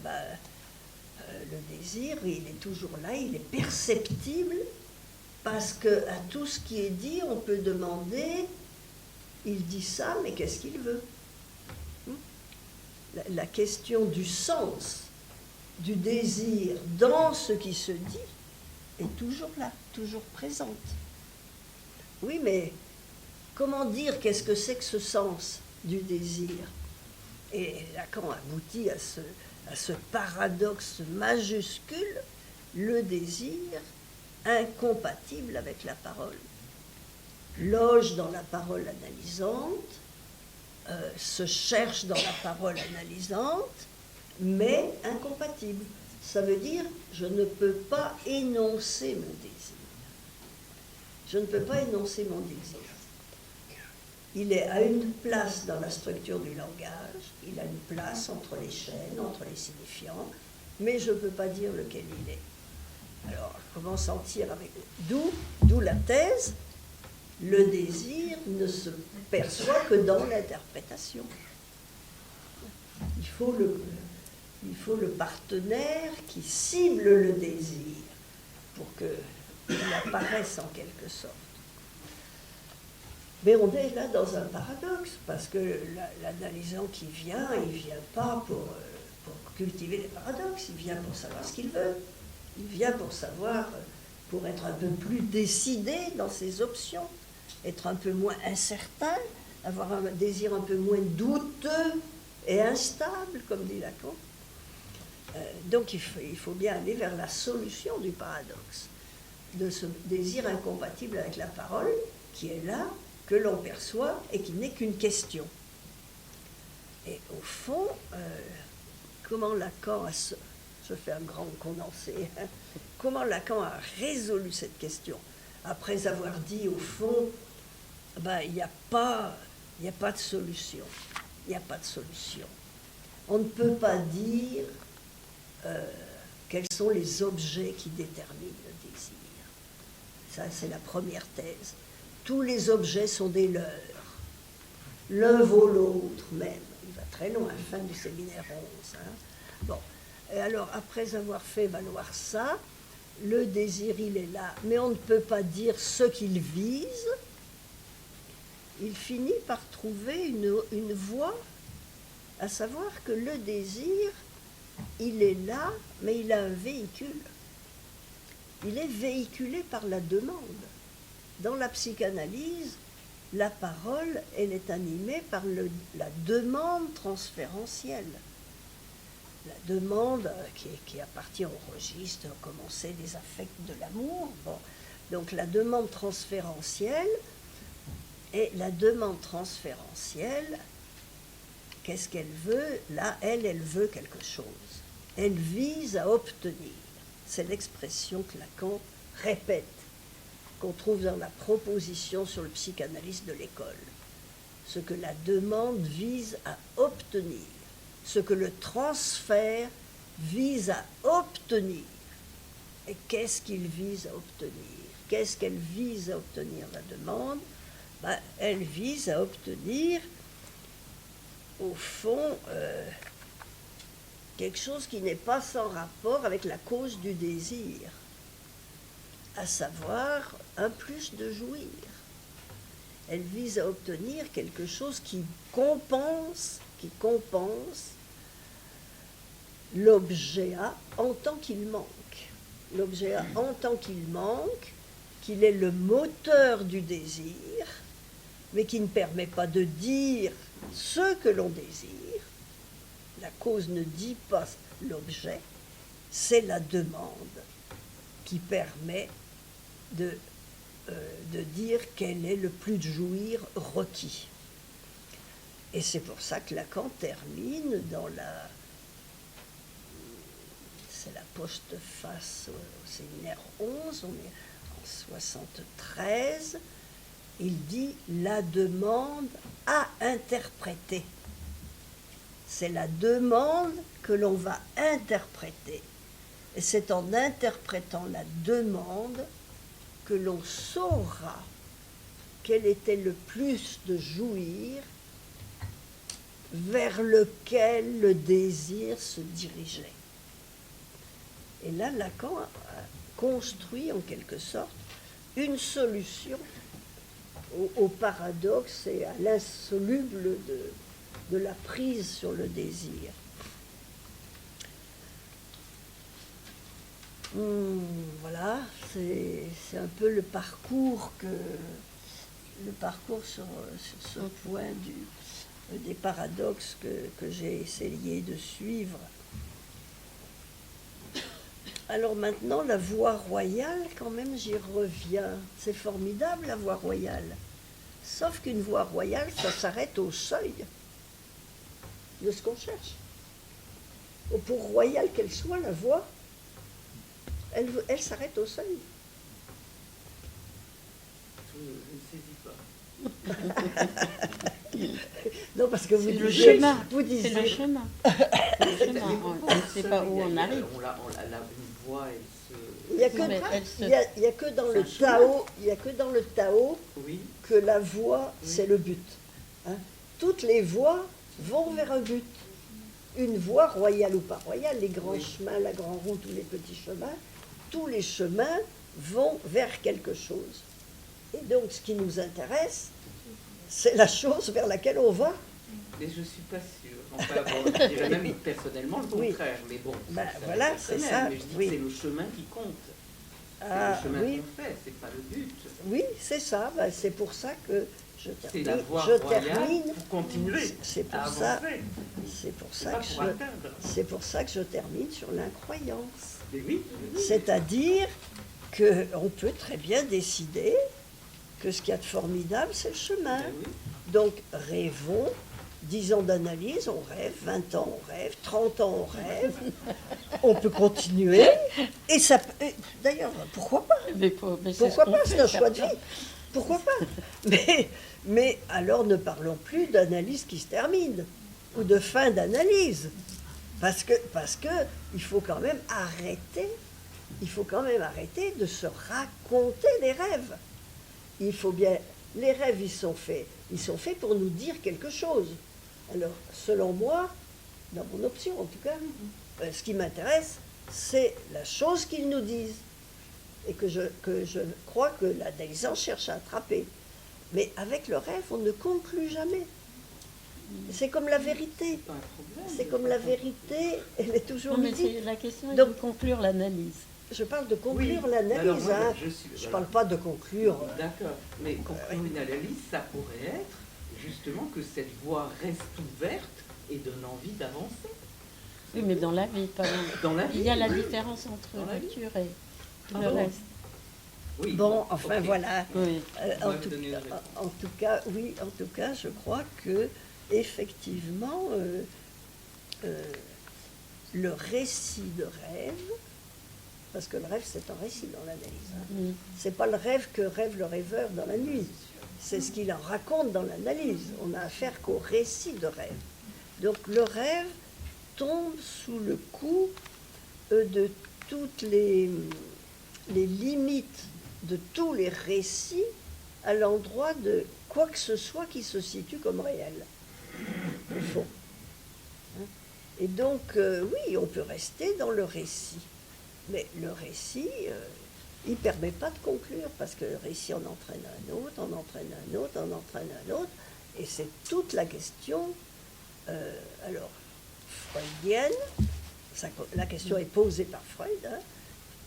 Speaker 3: le désir, il est toujours là, il est perceptible, parce qu'à tout ce qui est dit, on peut demander, il dit ça, mais qu'est-ce qu'il veut? La question du sens, du désir dans ce qui se dit, est toujours là, toujours présente. Oui, mais comment dire qu'est-ce que c'est que ce sens du désir? Et Lacan aboutit à ce paradoxe majuscule, le désir incompatible avec la parole. Loge dans la parole analysante, se cherche dans la parole analysante, mais incompatible. Ça veut dire, je ne peux pas énoncer mon désir. Je ne peux pas énoncer mon désir. Il est à une place dans la structure du langage, il a une place entre les chaînes, entre les signifiants, mais je ne peux pas dire lequel il est. Alors, comment sentir avec... D'où la thèse, le désir ne se perçoit que dans l'interprétation. Il faut le partenaire qui cible le désir pour qu'il apparaisse en quelque sorte. Mais on est là dans un paradoxe, parce que l'analysant qui vient, il ne vient pas pour cultiver les paradoxes, il vient pour savoir ce qu'il veut. Il vient pour savoir, pour être un peu plus décidé dans ses options, être un peu moins incertain, avoir un désir un peu moins douteux et instable, comme dit Lacan. Donc il faut bien aller vers la solution du paradoxe, de ce désir incompatible avec la parole, qui est là, que l'on perçoit et qui n'est qu'une question. Et au fond, comment Lacan a... Je fais un grand condensé. Hein, comment Lacan a résolu cette question? Après avoir dit, au fond, il n'y a pas de solution. Il n'y a pas de solution. On ne peut pas dire quels sont les objets qui déterminent le désir. Ça, c'est la première thèse. Tous les objets sont des leurs. L'un vaut l'autre même. Il va très loin, fin du séminaire 11. Hein. Bon. Et alors, après avoir fait valoir ça, le désir, il est là. Mais on ne peut pas dire ce qu'il vise. Il finit par trouver une voie, à savoir que le désir, il est là, mais il a un véhicule. Il est véhiculé par la demande. Dans la psychanalyse, la parole, elle est animée par la demande transférentielle. La demande qui appartient au registre, comme on sait, des affects de l'amour. Bon. Donc la demande transférentielle, et la demande transférentielle, qu'est-ce qu'elle veut? Là, elle veut quelque chose. Elle vise à obtenir. C'est l'expression que Lacan répète. qu'on trouve dans la proposition sur le psychanalyste de l'école. Ce que la demande vise à obtenir, ce que le transfert vise à obtenir. Et qu'est-ce qu'il vise à obtenir? Qu'est-ce qu'elle vise à obtenir, la demande? Elle vise à obtenir, au fond, quelque chose qui n'est pas sans rapport avec la cause du désir, à savoir un plus de jouir. Elle vise à obtenir quelque chose qui compense l'objet A en tant qu'il manque. L'objet A en tant qu'il manque, qu'il est le moteur du désir, mais qui ne permet pas de dire ce que l'on désire. La cause ne dit pas l'objet, c'est la demande qui permet de dire quel est le plus de jouir requis. Et c'est pour ça que Lacan termine dans c'est la postface au séminaire 11, on est en 73, il dit la demande à interpréter. C'est la demande que l'on va interpréter. Et c'est en interprétant la demande que l'on saura quel était le plus de jouir vers lequel le désir se dirigeait. Et là, Lacan a construit en quelque sorte une solution au paradoxe et à l'insoluble de la prise sur le désir. Voilà, c'est un peu le parcours sur ce point des paradoxes que j'ai essayé de suivre. Alors maintenant, la voie royale, quand même, j'y reviens. C'est formidable, la voie royale. Sauf qu'une voie royale, ça s'arrête au seuil de ce qu'on cherche. Pour royale qu'elle soit, la voie, elle s'arrête au seuil.
Speaker 2: Je ne saisis pas.
Speaker 3: Non, parce que
Speaker 1: c'est le chemin.
Speaker 3: Vous disiez,
Speaker 1: c'est le chemin. Le chemin. On ne sait pas où on arrive.
Speaker 2: Une voie, elle se...
Speaker 3: Il n'y a que dans le Tao, il y a que dans le Tao
Speaker 2: oui.
Speaker 3: que la voie, oui, c'est le but. Hein? Toutes les voies vont vers un but. Une voie royale ou pas royale, les grands, oui, chemins, la grande route ou les petits chemins, tous les chemins vont vers quelque chose. Et donc, ce qui nous intéresse, c'est la chose vers laquelle on va.
Speaker 2: Mais je ne suis pas sûre. Enfin, bon, je dirais même personnellement le contraire. Oui. Mais bon,
Speaker 3: voilà, c'est ça.
Speaker 2: Mais je dis, oui, que c'est le chemin qui compte. C'est le chemin, oui, qu'on fait, c'est pas le but.
Speaker 3: Oui, c'est ça. C'est pour ça que je termine.
Speaker 2: C'est la voie royale pour continuer.
Speaker 3: C'est pour ça que je termine sur l'incroyance.
Speaker 2: Oui.
Speaker 3: C'est-à-dire qu'on peut très bien décider que ce qu'il y a de formidable, c'est le chemin. Oui. Donc, rêvons, 10 ans d'analyse, on rêve, 20 ans, on rêve, 30 ans, on rêve. On peut continuer. Et ça, d'ailleurs, pourquoi pas? Pourquoi pas? C'est un choix de vie. Pourquoi pas? Mais alors, ne parlons plus d'analyse qui se termine, ou de fin d'analyse. Parce que il faut quand même arrêter de se raconter des rêves. Il faut bien, les rêves, ils sont faits pour nous dire quelque chose. Alors, selon moi, dans mon option en tout cas, ce qui m'intéresse, c'est la chose qu'ils nous disent. Et que je crois que l'analyse cherche à attraper. Mais avec le rêve, on ne conclut jamais. C'est comme la vérité. C'est comme la vérité, elle est toujours midi.
Speaker 1: La question est de conclure l'analyse.
Speaker 3: Je parle de conclure l'analyse. Je ne parle pas de conclure.
Speaker 2: D'accord, mais conclure une analyse, ça pourrait être justement que cette voie reste ouverte et donne envie d'avancer.
Speaker 1: Oui, mais dans la vie, pas
Speaker 2: dans la vie.
Speaker 1: Il y a la différence entre lecture et le reste.
Speaker 3: Oui, bon, enfin okay. Voilà.
Speaker 1: Oui.
Speaker 3: En tout cas, je crois que effectivement, le récit de rêve Parce que le rêve, c'est un récit dans l'analyse. Hein.
Speaker 1: Oui.
Speaker 3: C'est pas le rêve que rêve le rêveur dans la nuit. C'est ce qu'il en raconte dans l'analyse. On a affaire qu'au récit de rêve. Donc le rêve tombe sous le coup de toutes les limites de tous les récits à l'endroit de quoi que ce soit qui se situe comme réel, au fond. Hein. Et donc, oui, on peut rester dans le récit. Mais le récit, il ne permet pas de conclure, parce que le récit en entraîne un autre, en entraîne un autre, en entraîne un autre, et c'est toute la question, alors, freudienne, la question est posée par Freud, hein,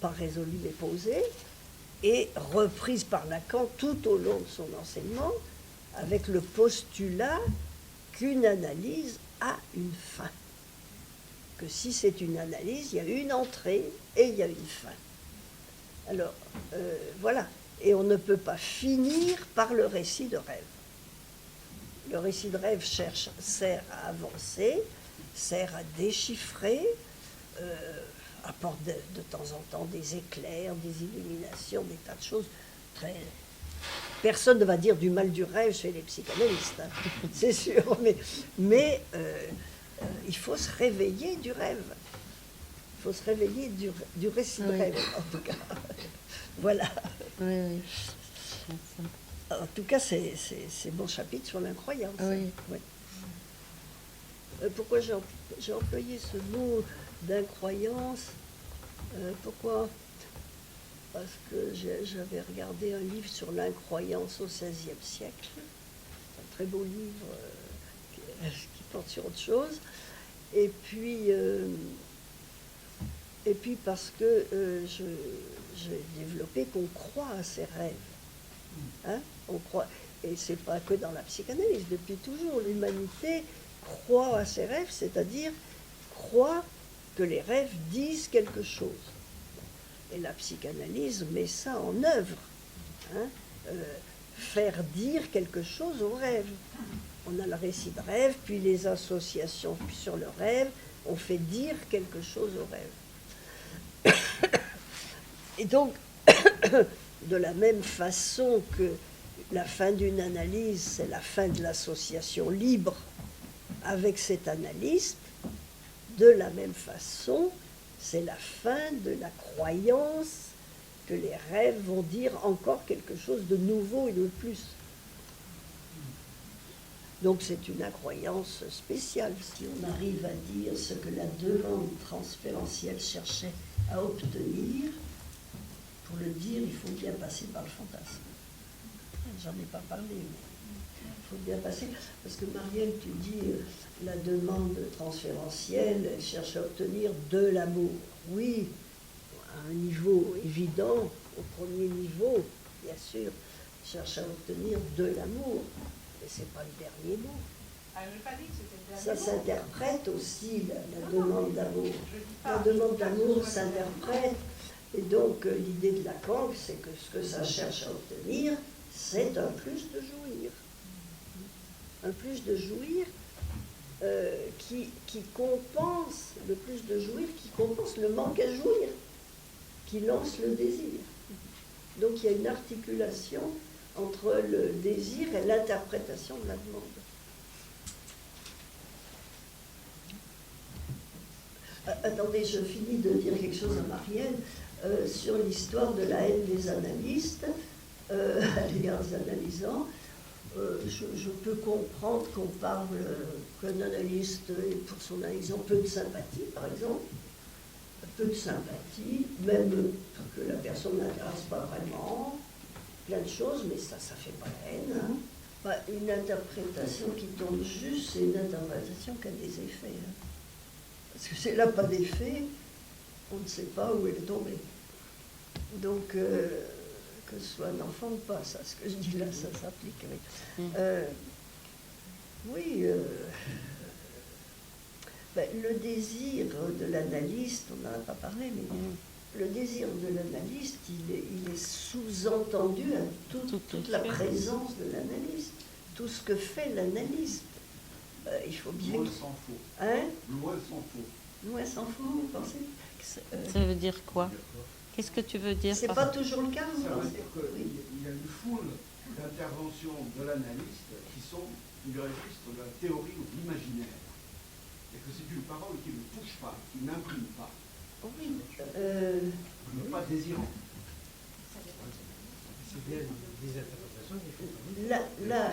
Speaker 3: pas résolue mais posée, et reprise par Lacan tout au long de son enseignement, avec le postulat qu'une analyse a une fin. Que si c'est une analyse, il y a une entrée et il y a une fin. Alors, voilà. Et on ne peut pas finir par le récit de rêve. Le récit de rêve sert à avancer, sert à déchiffrer, apporte de temps en temps des éclairs, des illuminations, des tas de choses très... Personne ne va dire du mal du rêve chez les psychanalystes, hein, c'est sûr, mais il faut se réveiller du rêve. Il faut se réveiller du récit de rêve, en tout cas. Voilà.
Speaker 1: Oui, oui.
Speaker 3: En tout cas, c'est mon chapitre sur l'incroyance.
Speaker 1: Oui.
Speaker 3: Ouais. Pourquoi j'ai employé ce mot d'incroyance? Pourquoi? Parce que j'avais regardé un livre sur l'incroyance au XVIe siècle. C'est un très beau livre qui porte sur autre chose. Et puis parce que j'ai développé qu'on croit à ses rêves. Hein? On croit, et c'est pas que dans la psychanalyse, depuis toujours, l'humanité croit à ses rêves, c'est-à-dire croit que les rêves disent quelque chose. Et la psychanalyse met ça en œuvre, hein, faire dire quelque chose au rêve. On a le récit de rêve, puis les associations sur le rêve, on fait dire quelque chose au rêve. Et donc, de la même façon que la fin d'une analyse, c'est la fin de l'association libre avec cet analyste, de la même façon, c'est la fin de la croyance que les rêves vont dire encore quelque chose de nouveau et de plus. Donc c'est une incroyance spéciale. Si on arrive à dire ce que la demande transférentielle cherchait à obtenir, pour le dire, il faut bien passer par le fantasme. J'en ai pas parlé, mais il faut bien passer. Parce que Marielle, tu dis, la demande transférentielle, elle cherche à obtenir de l'amour. Oui, à un niveau évident, au premier niveau, bien sûr, elle cherche à obtenir de l'amour. Mais ce n'est pas le dernier mot. Ça s'interprète aussi, la demande d'amour. La demande d'amour s'interprète. Et donc, l'idée de Lacan, c'est que ce que ça cherche à obtenir, c'est un plus de jouir. Un plus de jouir qui compense, le plus de jouir qui compense le manque à jouir, qui lance le désir. Donc, il y a une articulation entre le désir et l'interprétation de la demande. Attendez, je finis de dire quelque chose à Marielle sur l'histoire de la haine des analystes à l'égard des analysants. Je peux comprendre qu'on parle qu'un analyste ait pour son analysant peu de sympathie, par exemple. Peu de sympathie, même que la personne n'intéresse pas vraiment, plein de choses, mais ça ne fait pas la haine. Hein. Bah, une interprétation qui tombe juste, c'est une interprétation qui a des effets. Hein. Parce que si elle n'a pas d'effet, on ne sait pas où elle est tombée. Donc, que ce soit un enfant ou pas, ça, ce que je dis là, ça s'applique. Oui, ben, le désir de l'analyste, on n'en a pas parlé, mais le désir de l'analyste, il est sous-entendu à toute la présence de l'analyste, tout ce que fait l'analyste. Il faut bien...
Speaker 4: Loin s'en fout.
Speaker 3: Hein?
Speaker 4: Loin s'en fout.
Speaker 3: Loin s'en fout, vous pensez?
Speaker 1: Ça veut dire quoi? Qu'est-ce que tu veux dire
Speaker 3: C'est
Speaker 1: par...
Speaker 3: pas toujours le cas,
Speaker 4: Ça
Speaker 3: vous
Speaker 4: veut
Speaker 3: pensez?
Speaker 4: dire qu'il y a une foule d'interventions de l'analyste qui sont du registre de la théorie ou de l'imaginaire. Et que c'est une parole qui ne touche pas, qui n'imprime pas,
Speaker 3: Oui.
Speaker 4: qui n'est pas désirant.
Speaker 5: C'est bien des interprétations qu'il faut
Speaker 3: Là,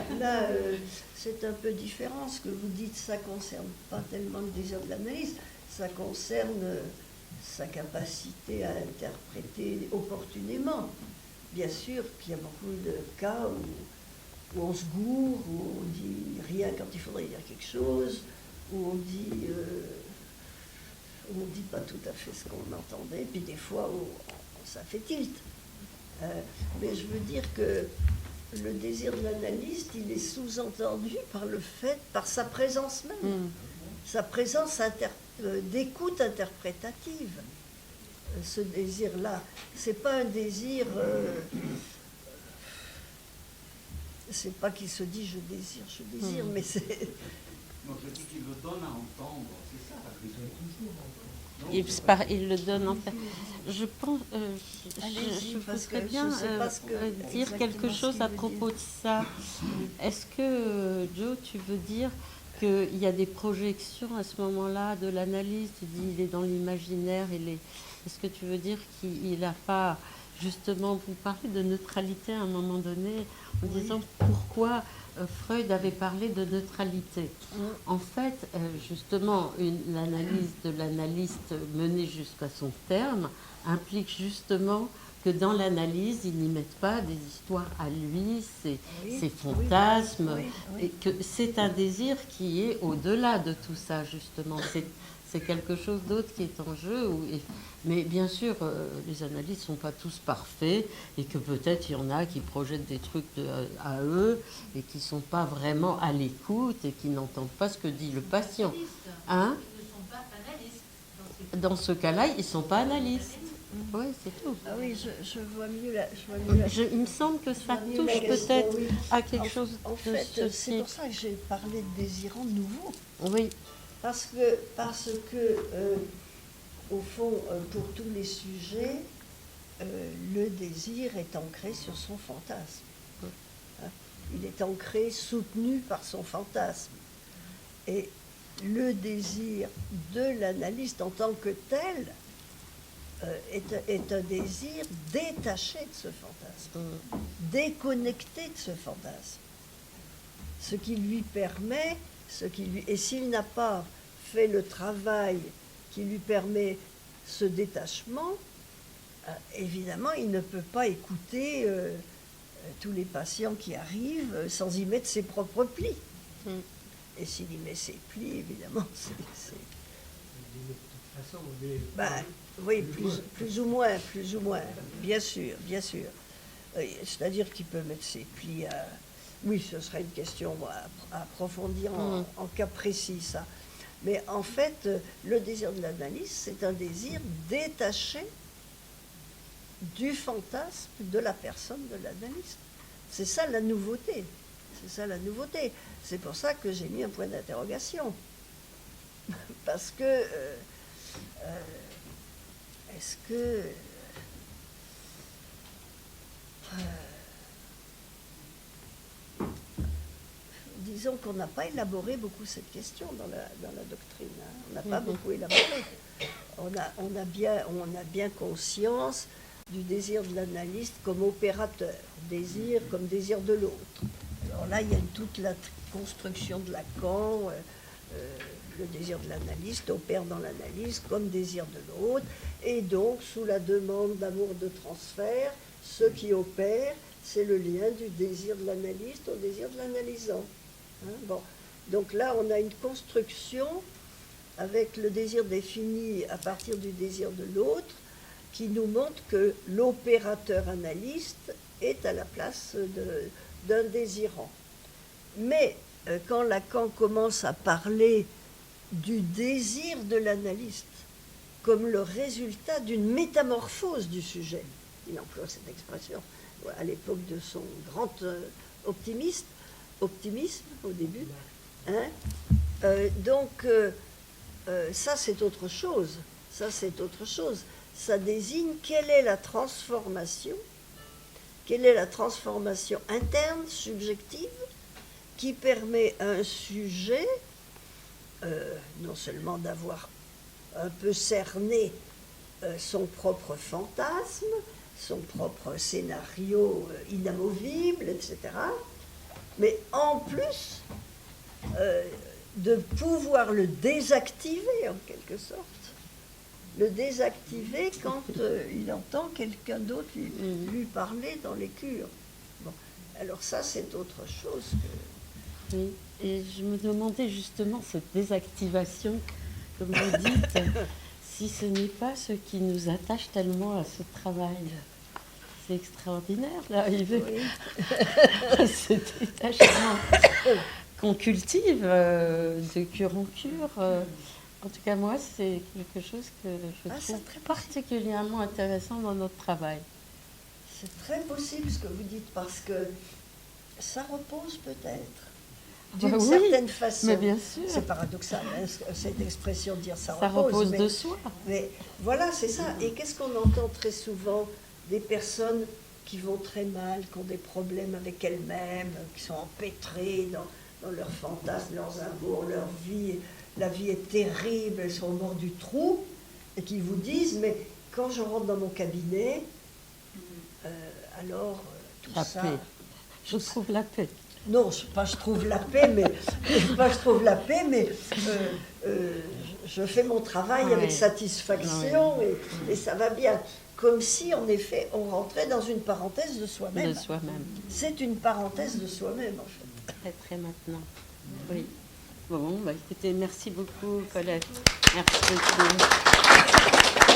Speaker 3: c'est un peu différent. Ce que vous dites, ça ne concerne pas tellement le désir de l'analyste, ça concerne sa capacité à interpréter opportunément. Bien sûr qu'il y a beaucoup de cas où on se gourre, où on dit rien quand il faudrait dire quelque chose, où on dit pas tout à fait ce qu'on entendait, puis des fois où ça fait tilt. Mais je veux dire que le désir de l'analyste, il est sous-entendu par sa présence même, sa présence d'écoute interprétative. Ce désir-là, c'est pas un désir, c'est pas qu'il se dit je désire, mais c'est...
Speaker 4: Non, je dis qu'il le donne à entendre, c'est ça la
Speaker 1: Il le donne en fait. Je pense,
Speaker 3: Allez-y,
Speaker 1: je
Speaker 3: parce
Speaker 1: voudrais
Speaker 3: que
Speaker 1: bien
Speaker 3: je sais pas ce que-
Speaker 1: dire quelque
Speaker 3: exactement ce
Speaker 1: chose
Speaker 3: qu'il
Speaker 1: à
Speaker 3: veut
Speaker 1: propos
Speaker 3: dire.
Speaker 1: de ça. Est-ce que, Joe, tu veux dire qu'il y a des projections à ce moment-là de l'analyse? Tu dis il est dans l'imaginaire, est-ce que tu veux dire qu'il n'a pas, justement, vous parlez de neutralité à un moment donné, en disant pourquoi Freud avait parlé de neutralité. En fait, justement, l'analyse de l'analyste menée jusqu'à son terme implique justement que dans l'analyse, il n'y mette pas des histoires à lui, ses fantasmes, et que c'est un désir qui est au-delà de tout ça, justement. C'est quelque chose d'autre qui est en jeu. Mais bien sûr, les analystes ne sont pas tous parfaits et que peut-être il y en a qui projettent des trucs à eux et qui ne sont pas vraiment à l'écoute et qui n'entendent pas ce que dit le patient. Hein?
Speaker 6: Ils ne sont pas analystes.
Speaker 1: Dans ce cas-là, ils ne sont pas analystes. Oui, c'est tout.
Speaker 3: Ah oui, je vois mieux la...
Speaker 1: Il me semble que ça
Speaker 3: vois mieux
Speaker 1: touche
Speaker 3: la question,
Speaker 1: peut-être
Speaker 3: oui.
Speaker 1: à quelque chose
Speaker 3: En
Speaker 1: de
Speaker 3: fait,
Speaker 1: ce
Speaker 3: c'est
Speaker 1: type.
Speaker 3: pour ça que j'ai parlé de désirant nouveau.
Speaker 1: Oui.
Speaker 3: Parce que au fond, pour tous les sujets, le désir est ancré sur son fantasme. Hein? Il est ancré, soutenu par son fantasme. Et le désir de l'analyste en tant que tel est un désir détaché de ce fantasme, déconnecté de ce fantasme. Ce qui lui permet, et s'il n'a pas fait le travail qui lui permet ce détachement, évidemment, il ne peut pas écouter tous les patients qui arrivent sans y mettre ses propres plis. Et s'il y met ses plis, évidemment, c'est...
Speaker 5: de toute façon, mais...
Speaker 3: Ben, oui, plus ou moins, bien sûr. C'est-à-dire qu'il peut mettre ses plis à... Oui, ce serait une question à approfondir en cas précis, ça. Mais en fait, le désir de l'analyse, c'est un désir détaché du fantasme de la personne de l'analyste. C'est ça la nouveauté. C'est pour ça que j'ai mis un point d'interrogation. Parce que... est-ce que... disons qu'on n'a pas élaboré beaucoup cette question dans la doctrine. Hein. On n'a pas beaucoup élaboré. On a bien conscience du désir de l'analyste comme opérateur, désir comme désir de l'autre. Alors là, il y a toute la construction de Lacan. Le désir de l'analyste opère dans l'analyse comme désir de l'autre. Et donc, sous la demande d'amour de transfert, ce qui opère, c'est le lien du désir de l'analyste au désir de l'analysant. Hein, bon. Donc là, on a une construction avec le désir défini à partir du désir de l'autre qui nous montre que l'opérateur analyste est à la place d'un désirant. Mais quand Lacan commence à parler du désir de l'analyste comme le résultat d'une métamorphose du sujet, il emploie cette expression à l'époque de son grand optimisme au début, hein, donc ça c'est autre chose, ça désigne quelle est la transformation interne, subjective, qui permet à un sujet non seulement d'avoir un peu cerné son propre fantasme, son propre scénario inamovible, etc., mais en plus de pouvoir le désactiver en quelque sorte. Le désactiver quand il entend quelqu'un d'autre lui parler dans les cures. Bon. Alors ça, c'est autre chose que...
Speaker 1: Oui. Et je me demandais justement cette désactivation, comme vous dites, si ce n'est pas ce qui nous attache tellement à ce travail. C'est extraordinaire d'arriver à ce détachement qu'on cultive de cure en cure. En tout cas, moi, c'est quelque chose que je trouve particulièrement intéressant dans notre travail.
Speaker 3: C'est très possible ce que vous dites, parce que ça repose peut-être. D'une certaine façon.
Speaker 1: Mais bien sûr.
Speaker 3: C'est paradoxal, hein, cette expression de dire ça
Speaker 1: repose de soi.
Speaker 3: Mais voilà, c'est ça. Et qu'est-ce qu'on entend très souvent? Des personnes qui vont très mal, qui ont des problèmes avec elles-mêmes, qui sont empêtrées dans leurs fantasmes, leurs amours, leur vie. La vie est terrible, elles sont au bord du trou, et qui vous disent, mais quand je rentre dans mon cabinet, alors tout
Speaker 1: la
Speaker 3: ça...
Speaker 1: paix. Je trouve la paix.
Speaker 3: Non, pas je trouve la paix, mais je fais mon travail avec satisfaction et ça va bien. Comme si, en effet, on rentrait dans une parenthèse de soi-même.
Speaker 1: De soi-même.
Speaker 3: C'est une parenthèse de soi-même, en fait.
Speaker 1: Très, très maintenant. Oui. Bon, bah écoutez, merci beaucoup, Colette. Merci beaucoup.